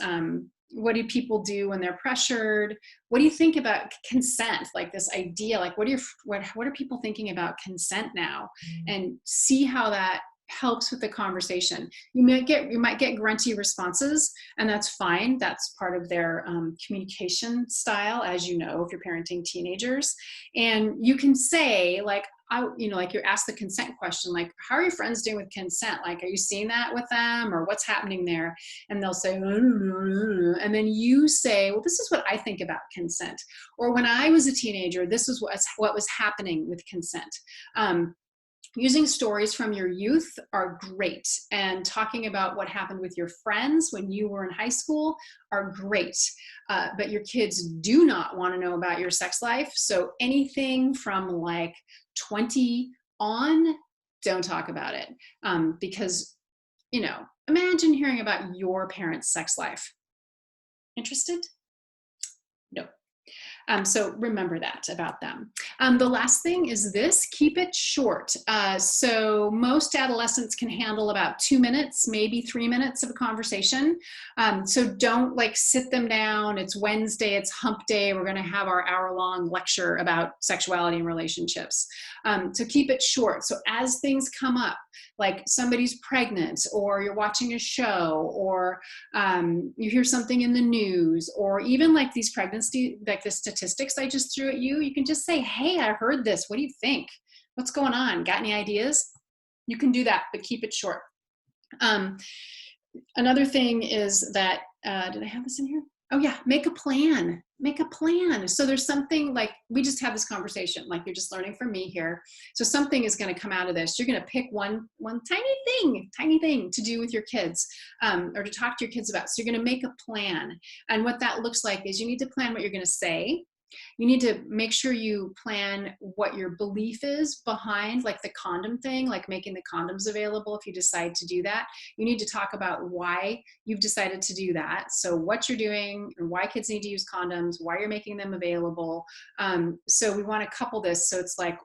what do people do when they're pressured? What do you think about consent? Like this idea, like what are people thinking about consent now? And see how that helps with the conversation. You might get grunty responses, and that's fine. That's part of their communication style, as you know, if you're parenting teenagers. And you can say, like, like you're asked the consent question, like, how are your friends doing with consent? Like, are you seeing that with them, or what's happening there? And they'll say, and then you say, well, this is what I think about consent. Or when I was a teenager, this is what was happening with consent. Using stories from your youth are great, and talking about what happened with your friends when you were in high school are great, but your kids do not want to know about your sex life. So anything from like 20 on, don't talk about it, because, imagine hearing about your parents' sex life. Interested? No. So remember that about them. The last thing is this: keep it short. So most adolescents can handle about 2 minutes, maybe 3 minutes of a conversation. So don't like sit them down. It's Wednesday, it's hump day. We're going to have our hour-long lecture about sexuality and relationships. So keep it short. So as things come up, like somebody's pregnant, or you're watching a show, or you hear something in the news, or even like these pregnancy, like the statistics I just threw at you, you can just say, hey, I heard this. What do you think? What's going on? Got any ideas? You can do that, but keep it short. Another thing is that, did I have this in here? Oh yeah, make a plan. Make a plan. So there's something, like we just had this conversation, like you're just learning from me here. So something is going to come out of this. You're going to pick one tiny thing to do with your kids, or to talk to your kids about. So you're going to make a plan. And what that looks like is you need to plan what you're going to say. You need to make sure you plan what your belief is behind, like the condom thing, like making the condoms available if you decide to do that. You need to talk about why you've decided to do that. So what you're doing, and why kids need to use condoms, why you're making them available. So we want to couple this. So it's like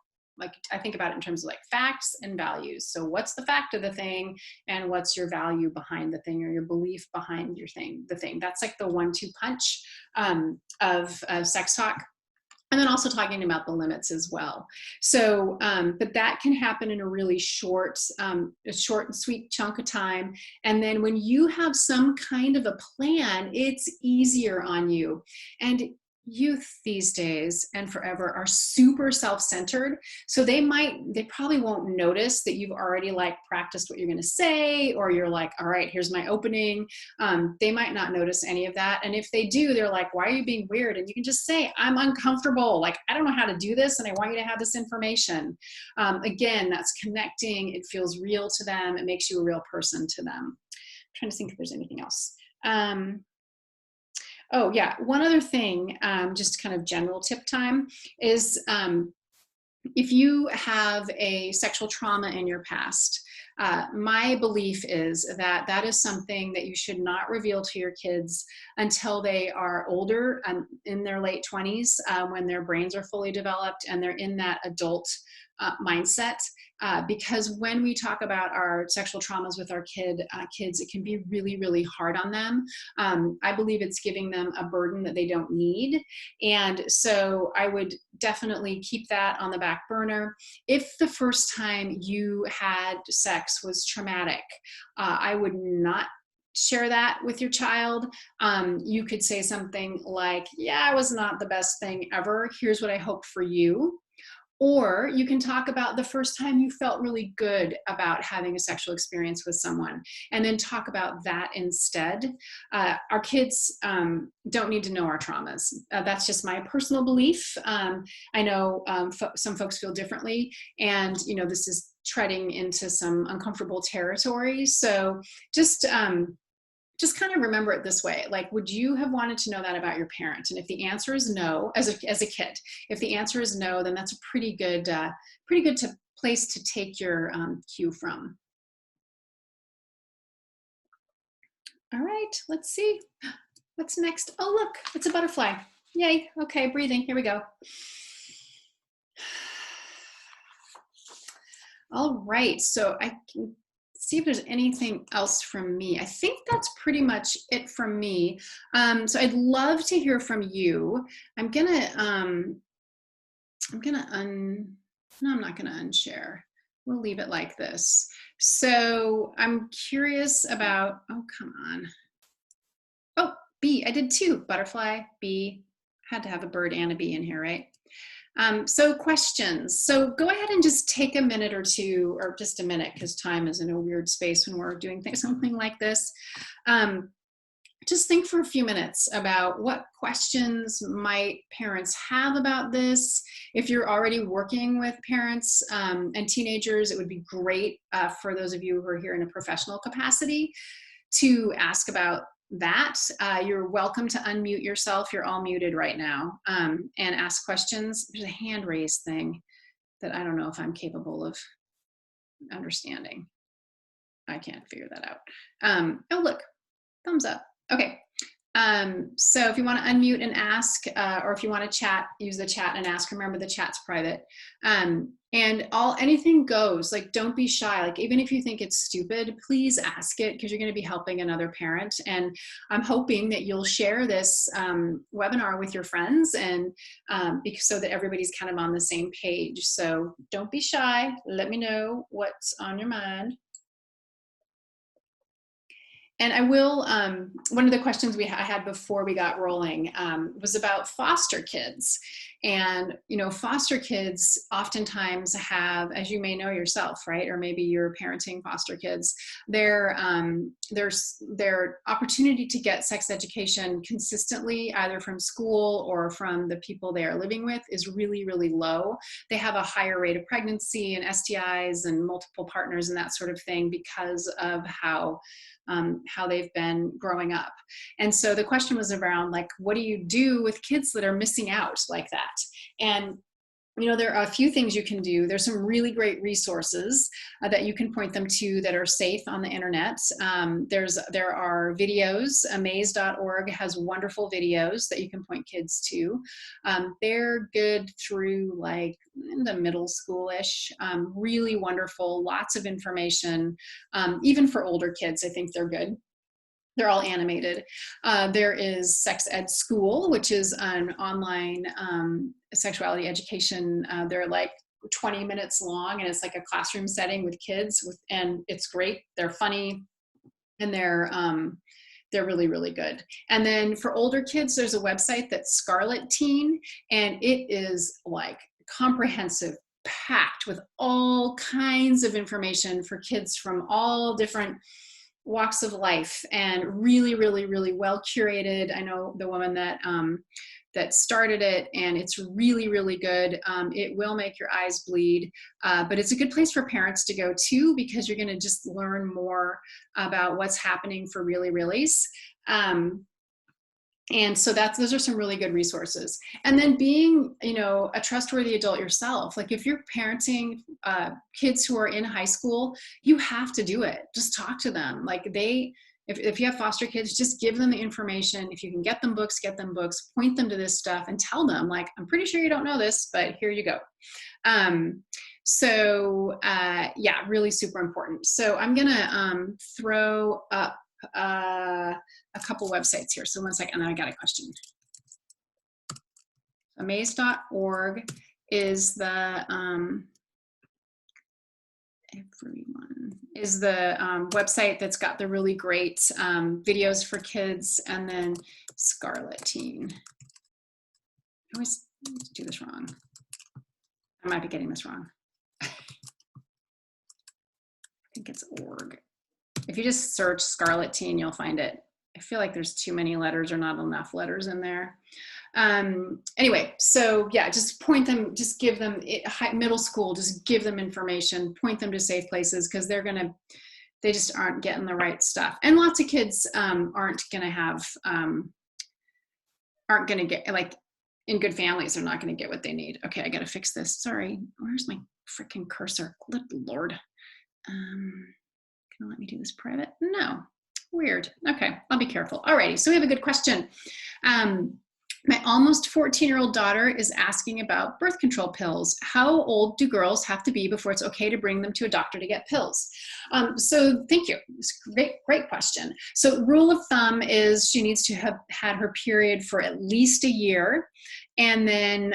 I think about it in terms of like facts and values. So what's the fact of the thing, and what's your value behind the thing, or your belief behind the thing. That's like the 1-2 punch of sex talk. And then also talking about the limits as well. So, but that can happen in a really short and sweet chunk of time. And then when you have some kind of a plan, it's easier on you. And youth these days and forever are super self-centered. So they probably won't notice that you've already like practiced what you're going to say, or you're like, all right, here's my opening. They might not notice any of that. And if they do, they're like, why are you being weird? And you can just say, I'm uncomfortable. Like, I don't know how to do this, and I want you to have this information. Again, that's connecting. It feels real to them. It makes you a real person to them. I'm trying to think if there's anything else. Oh yeah, one other thing, just kind of general tip time, is if you have a sexual trauma in your past, my belief is that that is something that you should not reveal to your kids until they are older, in their late 20s, when their brains are fully developed and they're in that adult mindset. Because when we talk about our sexual traumas with our kids, it can be really, really hard on them. I believe it's giving them a burden that they don't need. And so I would definitely keep that on the back burner. If the first time you had sex was traumatic, I would not share that with your child. You could say something like, yeah, it was not the best thing ever. Here's what I hope for you. Or you can talk about the first time you felt really good about having a sexual experience with someone, and then talk about that instead. Our kids don't need to know our traumas. That's just my personal belief. I know some folks feel differently, and this is treading into some uncomfortable territory. So just kind of remember it this way. Like, would you have wanted to know that about your parent? And if the answer is no, as a kid, if the answer is no, then that's a pretty good place to take your cue from. All right, let's see. What's next? Oh, look, it's a butterfly. Yay. Okay, breathing. Here we go. All right, so I can see if there's anything else from me. I think that's pretty much it from me. So I'd love to hear from you. I'm gonna no, I'm not gonna unshare. We'll leave it like this. So I'm curious about, oh, come on. Oh, bee, I did two, butterfly, bee. Had to have a bird and a bee in here, right? So questions. So go ahead and just take a minute or two, or just a minute, because time is in a weird space when we're doing things, something like this. Just think for a few minutes about what questions might parents have about this. If you're already working with parents and teenagers, it would be great for those of you who are here in a professional capacity to ask about that. You're welcome to unmute yourself. You're all muted right now, and ask questions. There's a hand raise thing that I don't know if I'm capable of understanding. I can't figure that out. Oh, look, thumbs up. Okay. So if you want to unmute and ask, or if you want to chat, use the chat and ask. Remember, the chat's private. And anything goes. Like, don't be shy. Like, even if you think it's stupid, please ask it, because you're going to be helping another parent. And I'm hoping that you'll share this webinar with your friends, and so that everybody's kind of on the same page. So don't be shy. Let me know what's on your mind. And I will, one of the questions I had before we got rolling was about foster kids. And, you know, foster kids oftentimes have, as you may know yourself, right? Or maybe you're parenting foster kids, their opportunity to get sex education consistently, either from school or from the people they are living with, is really, really low. They have a higher rate of pregnancy and STIs and multiple partners and that sort of thing because of how they've been growing up. And so the question was around, like, what do you do with kids that are missing out like that? And you know, there are a few things you can do. There's some really great resources that you can point them to that are safe on the internet. There are videos. Amaze.org has wonderful videos that you can point kids to. They're good through like the middle school-ish. Really wonderful, lots of information. Even for older kids, I think they're good. They're all animated. There is Sex Ed School, which is an online sexuality education. They're like 20 minutes long, and it's like a classroom setting with kids, and it's great. They're funny, and they're really, really good. And then for older kids, there's a website that's Scarlet Teen, and it is like comprehensive, packed with all kinds of information for kids from all different walks of life, and really, really, really well curated. I know the woman that started it, and it's really, really good. It will make your eyes bleed, but it's a good place for parents to go too, because you're going to just learn more about what's happening for really, reallys. And so those are some really good resources. And then being, you know, a trustworthy adult yourself. Like, if you're parenting kids who are in high school, you have to do it. Just talk to them. Like, if you have foster kids, just give them the information. If you can get them books, point them to this stuff, and tell them, like, I'm pretty sure you don't know this, but here you go. Yeah, really super important. So I'm gonna throw up a couple websites here. So one second, and then I got a question. Amaze.org is the website that's got the really great videos for kids. And then Scarlet Teen. I always do this wrong. I might be getting this wrong. I think it's org. If you just search Scarlet Teen, you'll find it. I feel like there's too many letters or not enough letters in there. Anyway, so yeah, just point them, just give them middle school, just give them information, point them to safe places, because they just aren't getting the right stuff. And lots of kids aren't going to get, like, in good families, they're not going to get what they need. Okay, I got to fix this. Sorry, where's my freaking cursor? Good Lord. Can you let me do this private? No. Weird. Okay, I'll be careful. Alrighty, so we have a good question. My almost 14-year-old daughter is asking about birth control pills. How old do girls have to be before it's okay to bring them to a doctor to get pills? So thank you. It's a great question. So rule of thumb is she needs to have had her period for at least a year. And then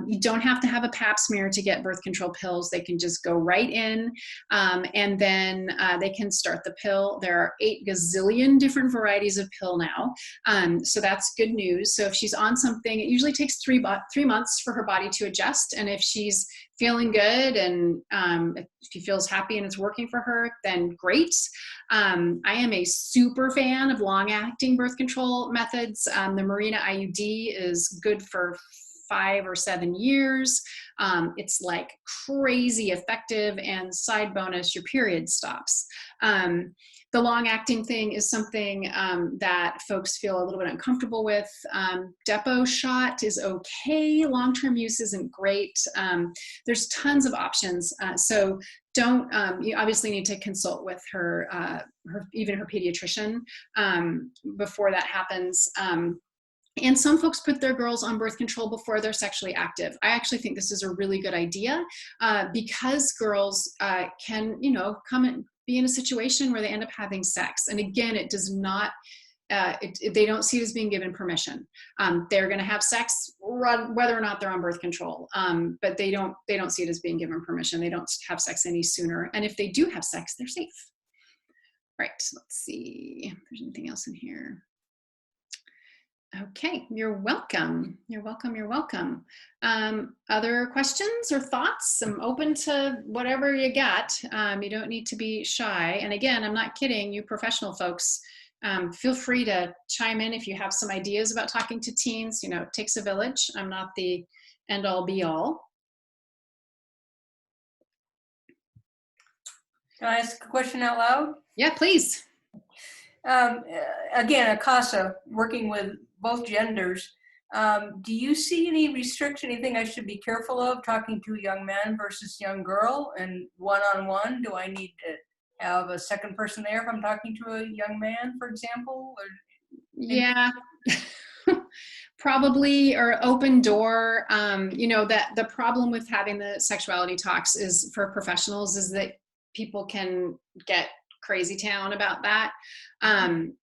you don't have to have a pap smear to get birth control pills. They can just go right in, and then they can start the pill. There are 8 gazillion different varieties of pill now. So that's good news. So if she's on something, it usually takes 3 months for her body to adjust. And if she's feeling good and if she feels happy and it's working for her, then great. I am a super fan of long-acting birth control methods. The Mirena IUD is good for 5 or 7 years. It's like crazy effective, and side bonus, your period stops. The long-acting thing is something that folks feel a little bit uncomfortable with. Depot shot is okay. Long-term use isn't great. There's tons of options. So don't, you obviously need to consult with her even her pediatrician before that happens. And some folks put their girls on birth control before they're sexually active. I actually think this is a really good idea because girls can, come and be in a situation where they end up having sex. And again, it does not, they don't see it as being given permission. They're going to have sex whether or not they're on birth control, but they don't see it as being given permission. They don't have sex any sooner. And if they do have sex, they're safe. Right, let's see if there's anything else in here. Okay, you're welcome. You're welcome. You're welcome. Other questions or thoughts? I'm open to whatever you got. You don't need to be shy. And again, I'm not kidding, you professional folks, feel free to chime in if you have some ideas about talking to teens. It takes a village. I'm not the end all be all. Can I ask a question out loud? Yeah, please. Again, Akasa, working with both genders, do you see any restriction, anything I should be careful of talking to a young man versus young girl? And one-on-one, do I need to have a second person there if I'm talking to a young man, for example? Or yeah. Probably, or open door. That the problem with having the sexuality talks is for professionals is that people can get crazy town about that. And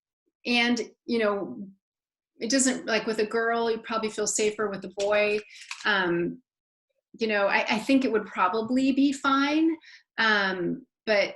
it doesn't, like with a girl, you probably feel safer. With a boy, I think it would probably be fine. But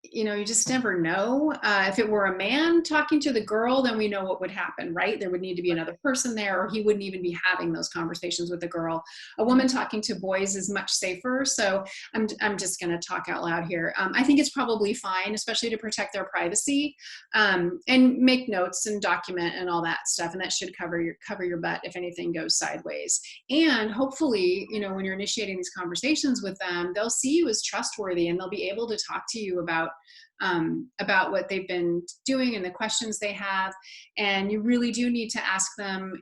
you just never know. If it were a man talking to the girl, then we know what would happen, right? There would need to be another person there, or he wouldn't even be having those conversations with the girl. A woman talking to boys is much safer. So I'm just going to talk out loud here. I think it's probably fine, especially to protect their privacy, and make notes and document and all that stuff. And that should cover your butt if anything goes sideways. And hopefully, when you're initiating these conversations with them, they'll see you as trustworthy, and they'll be able to talk to you about what they've been doing and the questions they have. And you really do need to ask them,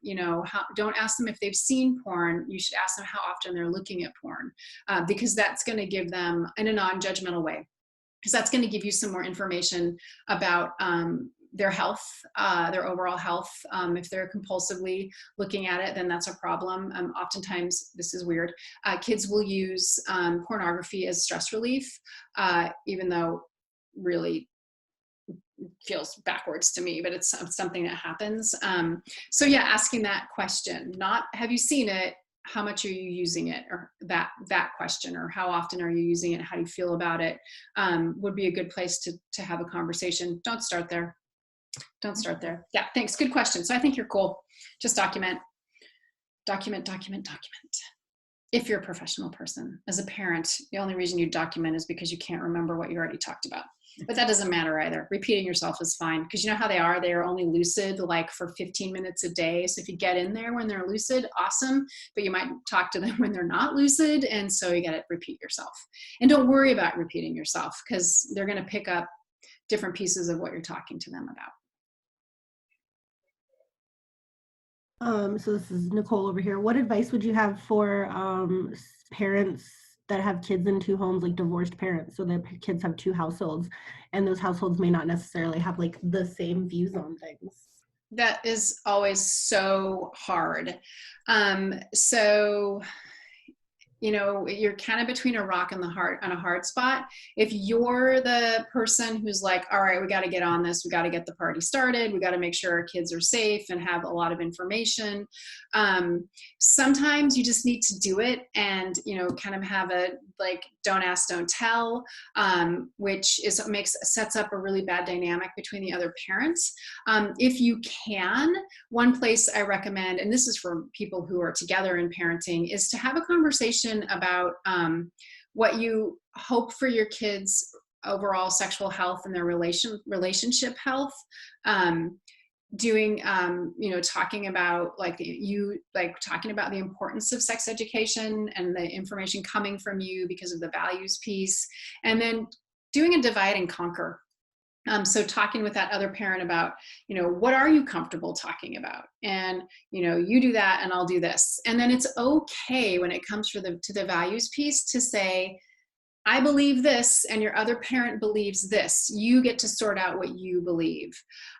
don't ask them if they've seen porn. You should ask them how often they're looking at porn, because that's going to give them, in a non-judgmental way, because that's going to give you some more information about their health, their overall health. If they're compulsively looking at it, then that's a problem. Oftentimes, this is weird, kids will use pornography as stress relief, even though really feels backwards to me, but it's something that happens. So yeah, asking that question, not have you seen it, how much are you using it, or that question, or how often are you using it, how do you feel about it, would be a good place to have a conversation. Don't start there. Yeah, thanks, good question. So I think you're cool. Just document. If you're a professional person. As a parent, the only reason you document is because you can't remember what you already talked about. But that doesn't matter either. Repeating yourself is fine, because you know how they are only lucid like for 15 minutes a day. So if you get in there when they're lucid, awesome, but you might talk to them when they're not lucid, and so you got to repeat yourself. And don't worry about repeating yourself, because they're going to pick up different pieces of what you're talking to them about. So this is Nicole over here. What advice would you have for parents that have kids in 2 homes, like divorced parents, so their kids have 2 households, and those households may not necessarily have like the same views on things? That is always so hard. So, you know, you're kind of between a rock and a hard spot. If you're the person who's like, all right, we got to get on this, we got to get the party started, we got to make sure our kids are safe and have a lot of information. Sometimes you just need to do it and, you know, kind of have a like, don't ask, don't tell, which sets up a really bad dynamic between the other parents. If you can, one place I recommend, and this is for people who are together in parenting, is to have a conversation about what you hope for your kids' overall sexual health and their relationship health. You know, talking about talking about the importance of sex education and the information coming from you because of the values piece, and then doing a divide and conquer. So talking with that other parent about, you know, what are you comfortable talking about? And, you know, you do that and I'll do this. And then it's okay when it comes to the values piece to say, I believe this and your other parent believes this. You get to sort out what you believe.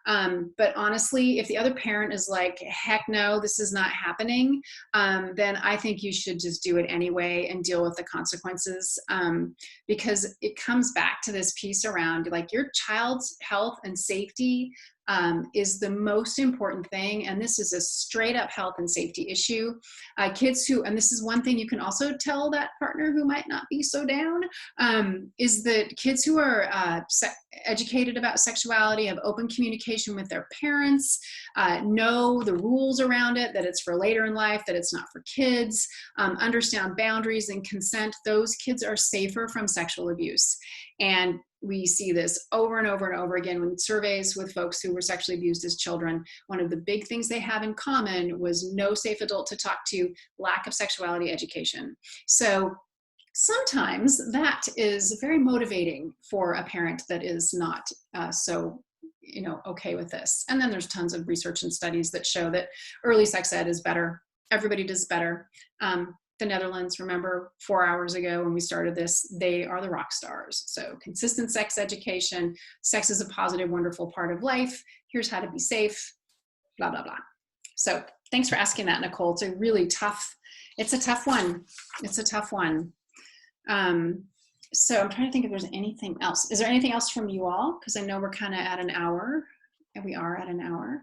But honestly, if the other parent is like, heck no, this is not happening, then I think you should just do it anyway and deal with the consequences, because it comes back to this piece around like your child's health and safety is the most important thing. And this is a straight up health and safety issue. And this is one thing you can also tell that partner who might not be so down, is that kids who are educated about sexuality, have open communication with their parents, know the rules around it, that it's for later in life, that it's not for kids, understand boundaries and consent, those kids are safer from sexual abuse. And we see this over and over and over again when surveys with folks who were sexually abused as children. One of the big things they have in common was no safe adult to talk to, lack of sexuality education. So sometimes that is very motivating for a parent that is not so, you know, okay with this. And then there's tons of research and studies that show that early sex ed is better. Everybody does better. The Netherlands, remember 4 hours ago when we started this, they are the rock stars. So consistent sex education, sex is a positive, wonderful part of life. Here's how to be safe, blah, blah, blah. So thanks for asking that, Nicole. It's a really tough, it's a tough one. It's a tough one. So I'm trying to think if there's anything else. Is there anything else from you all? Because I know we're kind of at an hour, and we are at an hour.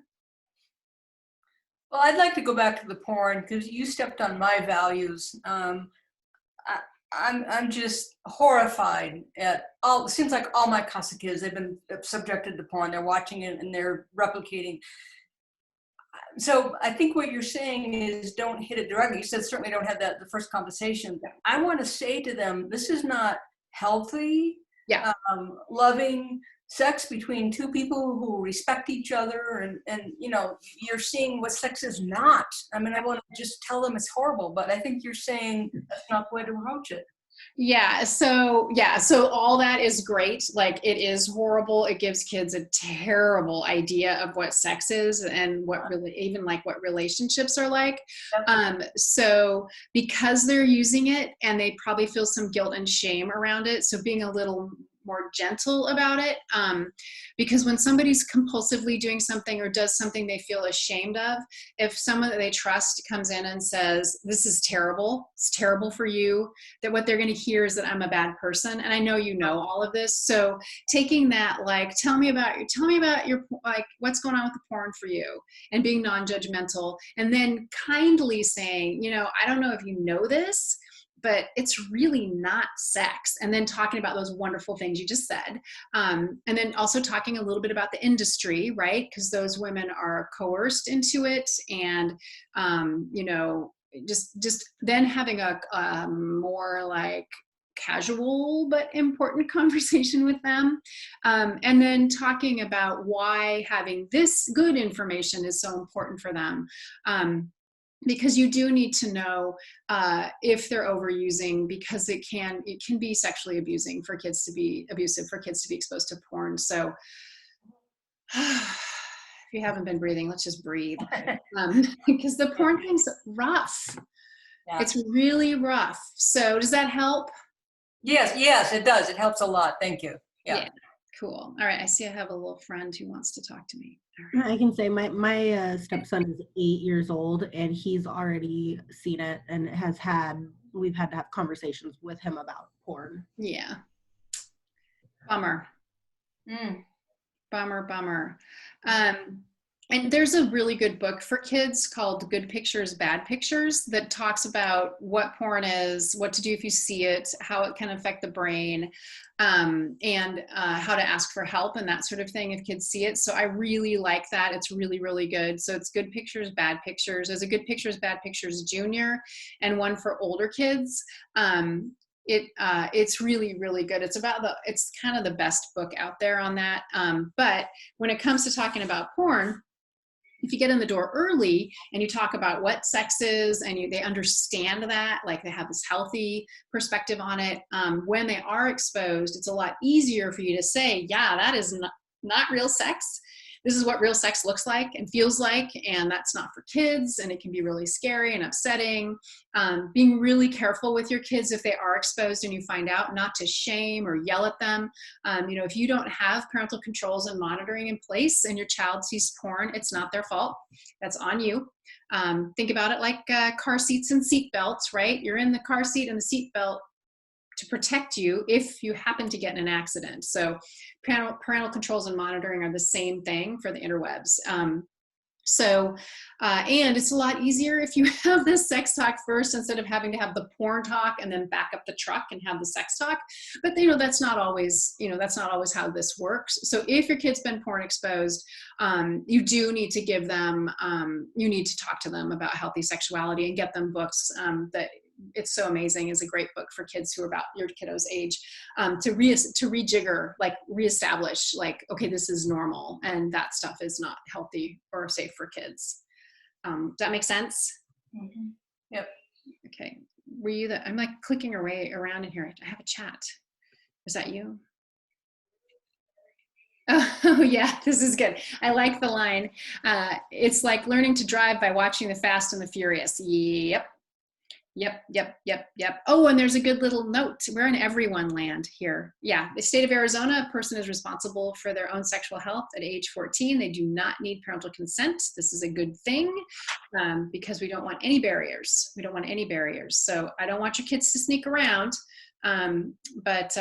Well, I'd like to go back to the porn because you stepped on my values. I'm just horrified at all. It seems like all my CASA kids, they've been subjected to porn. They're watching it and they're replicating. So I think what you're saying is don't hit it directly. You said certainly don't have the first conversation. I want to say to them, this is not healthy, loving sex between two people who respect each other, and you know, you're seeing what sex is not. I mean, I want to just tell them it's horrible, but I think you're saying that's not the way to approach it. So all that is great. Like, it is horrible. It gives kids a terrible idea of what sex is and what what relationships are like. So because they're using it and they probably feel some guilt and shame around it, so being a little more gentle about it, because when somebody's compulsively doing something or does something they feel ashamed of, if someone that they trust comes in and says, this is terrible, it's terrible for you, that what they're going to hear is that I'm a bad person. And I know you know all of this. So taking that, like, tell me about your, like, what's going on with the porn for you, and being non-judgmental, and then kindly saying, you know, I don't know if you know this, but it's really not sex. And then talking about those wonderful things you just said. And then also talking a little bit about the industry, right? Because those women are coerced into it. And, you know, just then having a more like casual but important conversation with them. And then talking about why having this good information is so important for them. Because you do need to know if they're overusing, because it can be sexually abusing for kids to be abusive, for kids to be exposed to porn. So if you haven't been breathing, let's just breathe. Because the porn thing's rough. Yeah. It's really rough. So does that help? Yes, it does. It helps a lot. Thank you. Yeah. Cool. All right. I see I have a little friend who wants to talk to me. All right. I can say my stepson is 8 years old, and he's already seen it and we've had to have conversations with him about porn. Yeah. Bummer. Mm. Bummer. And there's a really good book for kids called Good Pictures, Bad Pictures that talks about what porn is, what to do if you see it, how it can affect the brain, and how to ask for help and that sort of thing if kids see it. So I really like that. It's really, really good. So it's Good Pictures, Bad Pictures. There's a Good Pictures, Bad Pictures Junior and one for older kids. It's really, really good. It's kind of the best book out there on that. But when it comes to talking about porn, if you get in the door early and you talk about what sex is and they understand that, like they have this healthy perspective on it, when they are exposed, it's a lot easier for you to say, yeah, that is not real sex. This is what real sex looks like and feels like, and that's not for kids, and it can be really scary and upsetting. Being really careful with your kids if they are exposed and you find out, not to shame or yell at them. If you don't have parental controls and monitoring in place and your child sees porn, it's not their fault. That's on you. Think about it like car seats and seat belts, right? You're in the car seat and the seat belt to protect you if you happen to get in an accident. So parental controls and monitoring are the same thing for the interwebs. And it's a lot easier if you have the sex talk first instead of having to have the porn talk and then back up the truck and have the sex talk. But that's not always how this works. So if your kid's been porn exposed, you do need to give them, you need to talk to them about healthy sexuality and get them books that It's So Amazing is a great book for kids who are about your kiddo's age, to rejigger, like reestablish, like, okay, this is normal and that stuff is not healthy or safe for kids. Does that make sense? Mm-hmm. Yep. Okay. I'm like clicking around in here. I have a chat. Is that you? Oh yeah, this is good. I like the line. It's like learning to drive by watching The Fast and the Furious. Yep. Oh, and there's a good little note. We're in everyone land here. Yeah, the state of Arizona, a person is responsible for their own sexual health at age 14. They do not need parental consent. This is a good thing because we don't want any barriers. So I don't want your kids to sneak around, but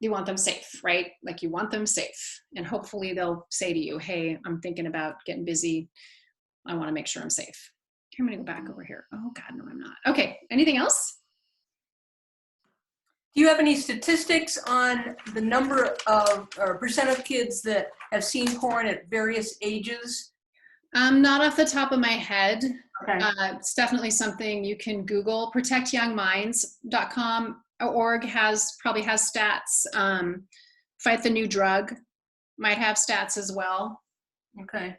you want them safe, right? Like you want them safe. And hopefully they'll say to you, hey, I'm thinking about getting busy. I want to make sure I'm safe. I'm going to go back over here. Oh God, no, I'm not. Okay. Anything else? Do you have any statistics on the number of or percent of kids that have seen porn at various ages? Not off the top of my head. Okay. It's definitely something you can Google. ProtectYoungMinds.org probably has stats. Fight the New Drug might have stats as well. Okay.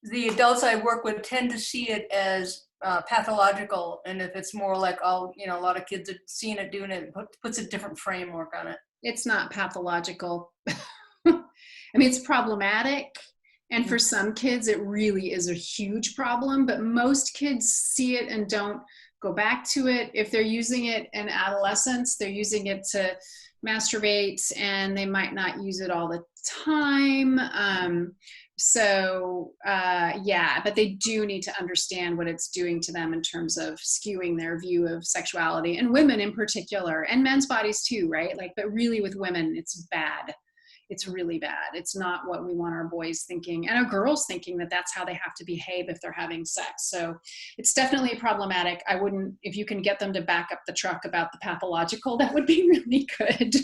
The adults I work with tend to see it as pathological, and if it's more like a lot of kids are seeing it, doing it, puts a different framework on it. It's not pathological. I mean, it's problematic, and for some kids, it really is a huge problem. But most kids see it and don't go back to it. If they're using it in adolescence, they're using it to masturbate, and they might not use it all the time. But they do need to understand what it's doing to them in terms of skewing their view of sexuality, and women in particular, and men's bodies too, right? Like, but really with women, it's bad. It's really bad. It's not what we want our boys thinking and our girls thinking that that's how they have to behave if they're having sex. So it's definitely problematic. If you can get them to back up the truck about the pathological, that would be really good.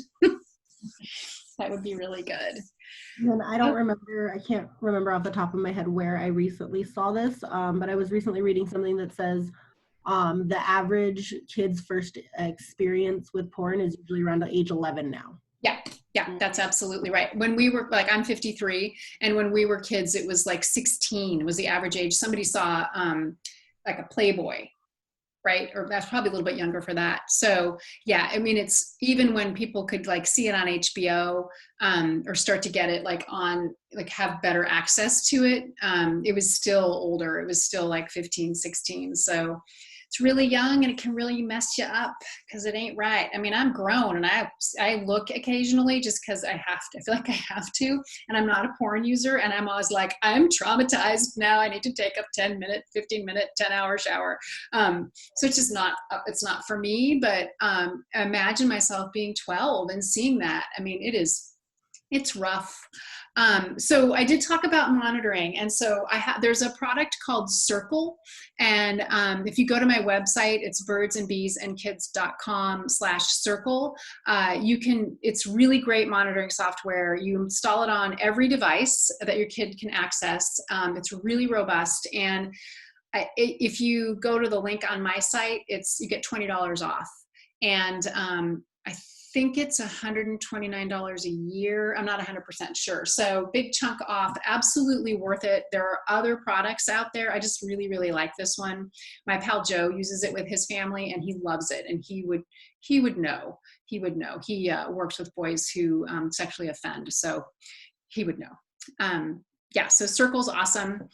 That would be really good. And I can't remember off the top of my head where I recently saw this, but I was recently reading something that says the average kid's first experience with porn is usually around age 11 now. Yeah, that's absolutely right. When we were I'm 53, and when we were kids, it was like 16 was the average age. Somebody saw like a Playboy, right? Or that's probably a little bit younger for that. So yeah, I mean, it's even when people could like see it on HBO or start to get it have better access to it, it was still older. It was still like 15, 16. So it's really young and it can really mess you up because it ain't right. I mean, I'm grown and I look occasionally just because I have to. I feel like I have to, and I'm not a porn user, and I'm always like, I'm traumatized now. I need to take a 10-minute, 15-minute, 10-hour shower. So it's just not, it's not for me, but imagine myself being 12 and seeing that. I mean, it's rough. So I did talk about monitoring. And so there's a product called Circle. And if you go to my website, it's birdsandbeesandkids.com/circle. It's really great monitoring software. You install it on every device that your kid can access. It's really robust. And if you go to the link on my site, you get $20 off. And I think it's $129 a year. I'm not 100% sure. So big chunk off, absolutely worth it. There are other products out there. I just really, really like this one. My pal Joe uses it with his family and he loves it. And he would know. He would know. He works with boys who sexually offend. So he would know. Yeah, so Circle's awesome.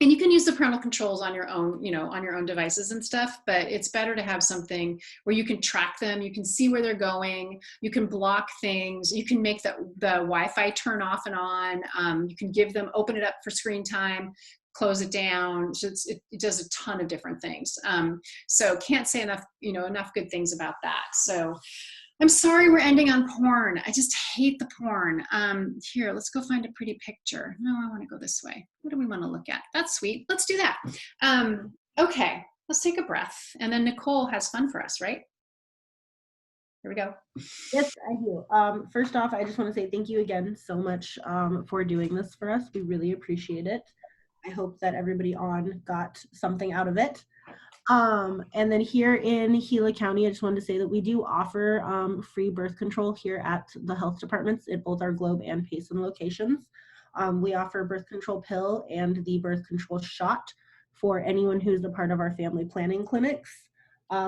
And you can use the parental controls on your own, on your own devices and stuff, but it's better to have something where you can track them, you can see where they're going, you can block things, you can make the Wi-Fi turn off and on, you can open it up for screen time, close it down. So it does a ton of different things. So can't say enough good things about that. So I'm sorry we're ending on porn. I just hate the porn. Here, let's go find a pretty picture. No, I want to go this way. What do we want to look at? That's sweet. Let's do that. Okay, let's take a breath. And then Nicole has fun for us, right? Here we go. Yes, I do. First off, I just want to say thank you again so much for doing this for us. We really appreciate it. I hope that everybody on got something out of it. And then here in Gila County, I just wanted to say that we do offer free birth control here at the health departments at both our Globe and Payson locations. We offer birth control pill and the birth control shot for anyone who's a part of our family planning clinics.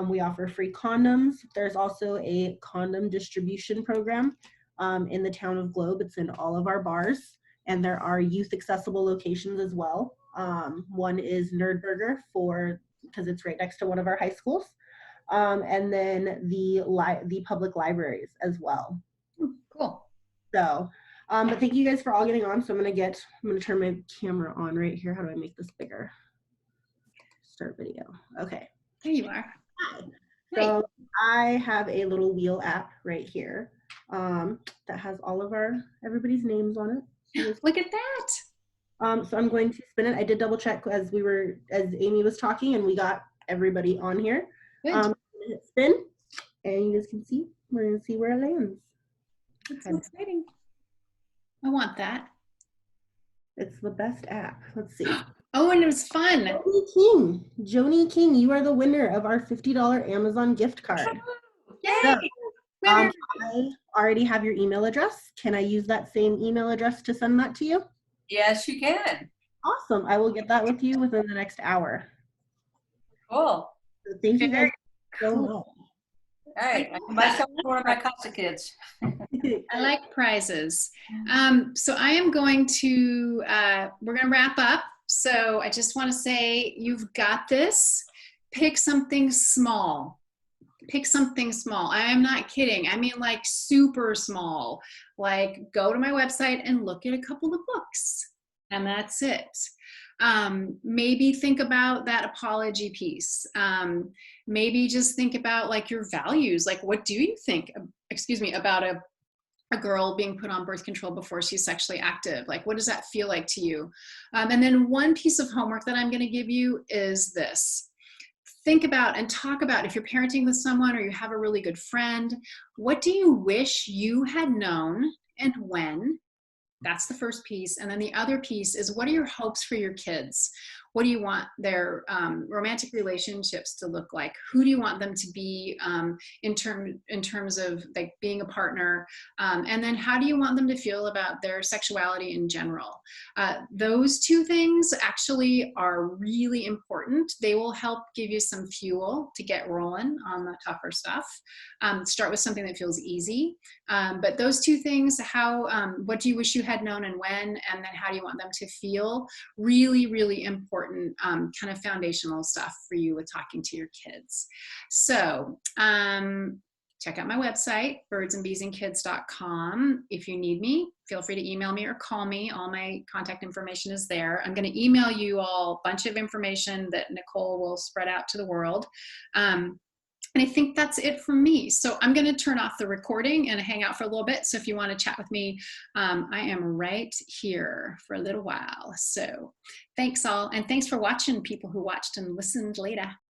We offer free condoms. There's also a condom distribution program in the town of Globe. It's in all of our bars, and there are youth accessible locations as well. One is Nerdburger because it's right next to one of our high schools, and then the public libraries as well. Cool. So, but thank you guys for all getting on. So I'm gonna turn my camera on right here. How do I make this bigger? Start video. Okay. There you are. Hi. So I have a little wheel app right here that has all of everybody's names on it. Look at that. So I'm going to spin it. I did double check as Amy was talking, and we got everybody on here. Hit spin, and you guys can see. We're gonna see where it lands. That's so exciting. I want that. It's the best app. Let's see. Oh, and it was fun. Joni King, you are the winner of our $50 Amazon gift card. Yay! So, I already have your email address. Can I use that same email address to send that to you? Yes, you can. Awesome. I will get that with you within the next hour. Cool. So thank you guys so much. All right. I can buy something for one of my CASA kids. I like prizes. So I am going to, we're going to wrap up. So I just want to say, you've got this. Pick something small. Pick something small. I am not kidding. I mean, like super small. Like go to my website and look at a couple of books, and that's it. Maybe think about that apology piece. Maybe just think about like your values. Like, what do you think, about a girl being put on birth control before she's sexually active? Like, what does that feel like to you? And then one piece of homework that I'm going to give you is this. Think about and talk about, if you're parenting with someone or you have a really good friend, what do you wish you had known and when? That's the first piece. And then the other piece is, what are your hopes for your kids? What do you want their romantic relationships to look like? Who do you want them to be in terms of like being a partner? And then how do you want them to feel about their sexuality in general? Those two things actually are really important. They will help give you some fuel to get rolling on the tougher stuff. Start with something that feels easy. But those two things, what do you wish you had known and when? And then how do you want them to feel? Really, really important important kind of foundational stuff for you with talking to your kids. So check out my website, birdsandbeesandkids.com. If you need me, feel free to email me or call me. All my contact information is there. I'm going to email you all a bunch of information that Nicole will spread out to the world. And I think that's it for me. So I'm going to turn off the recording and hang out for a little bit. So if you want to chat with me, I am right here for a little while. So thanks all. And thanks for watching, people who watched and listened later.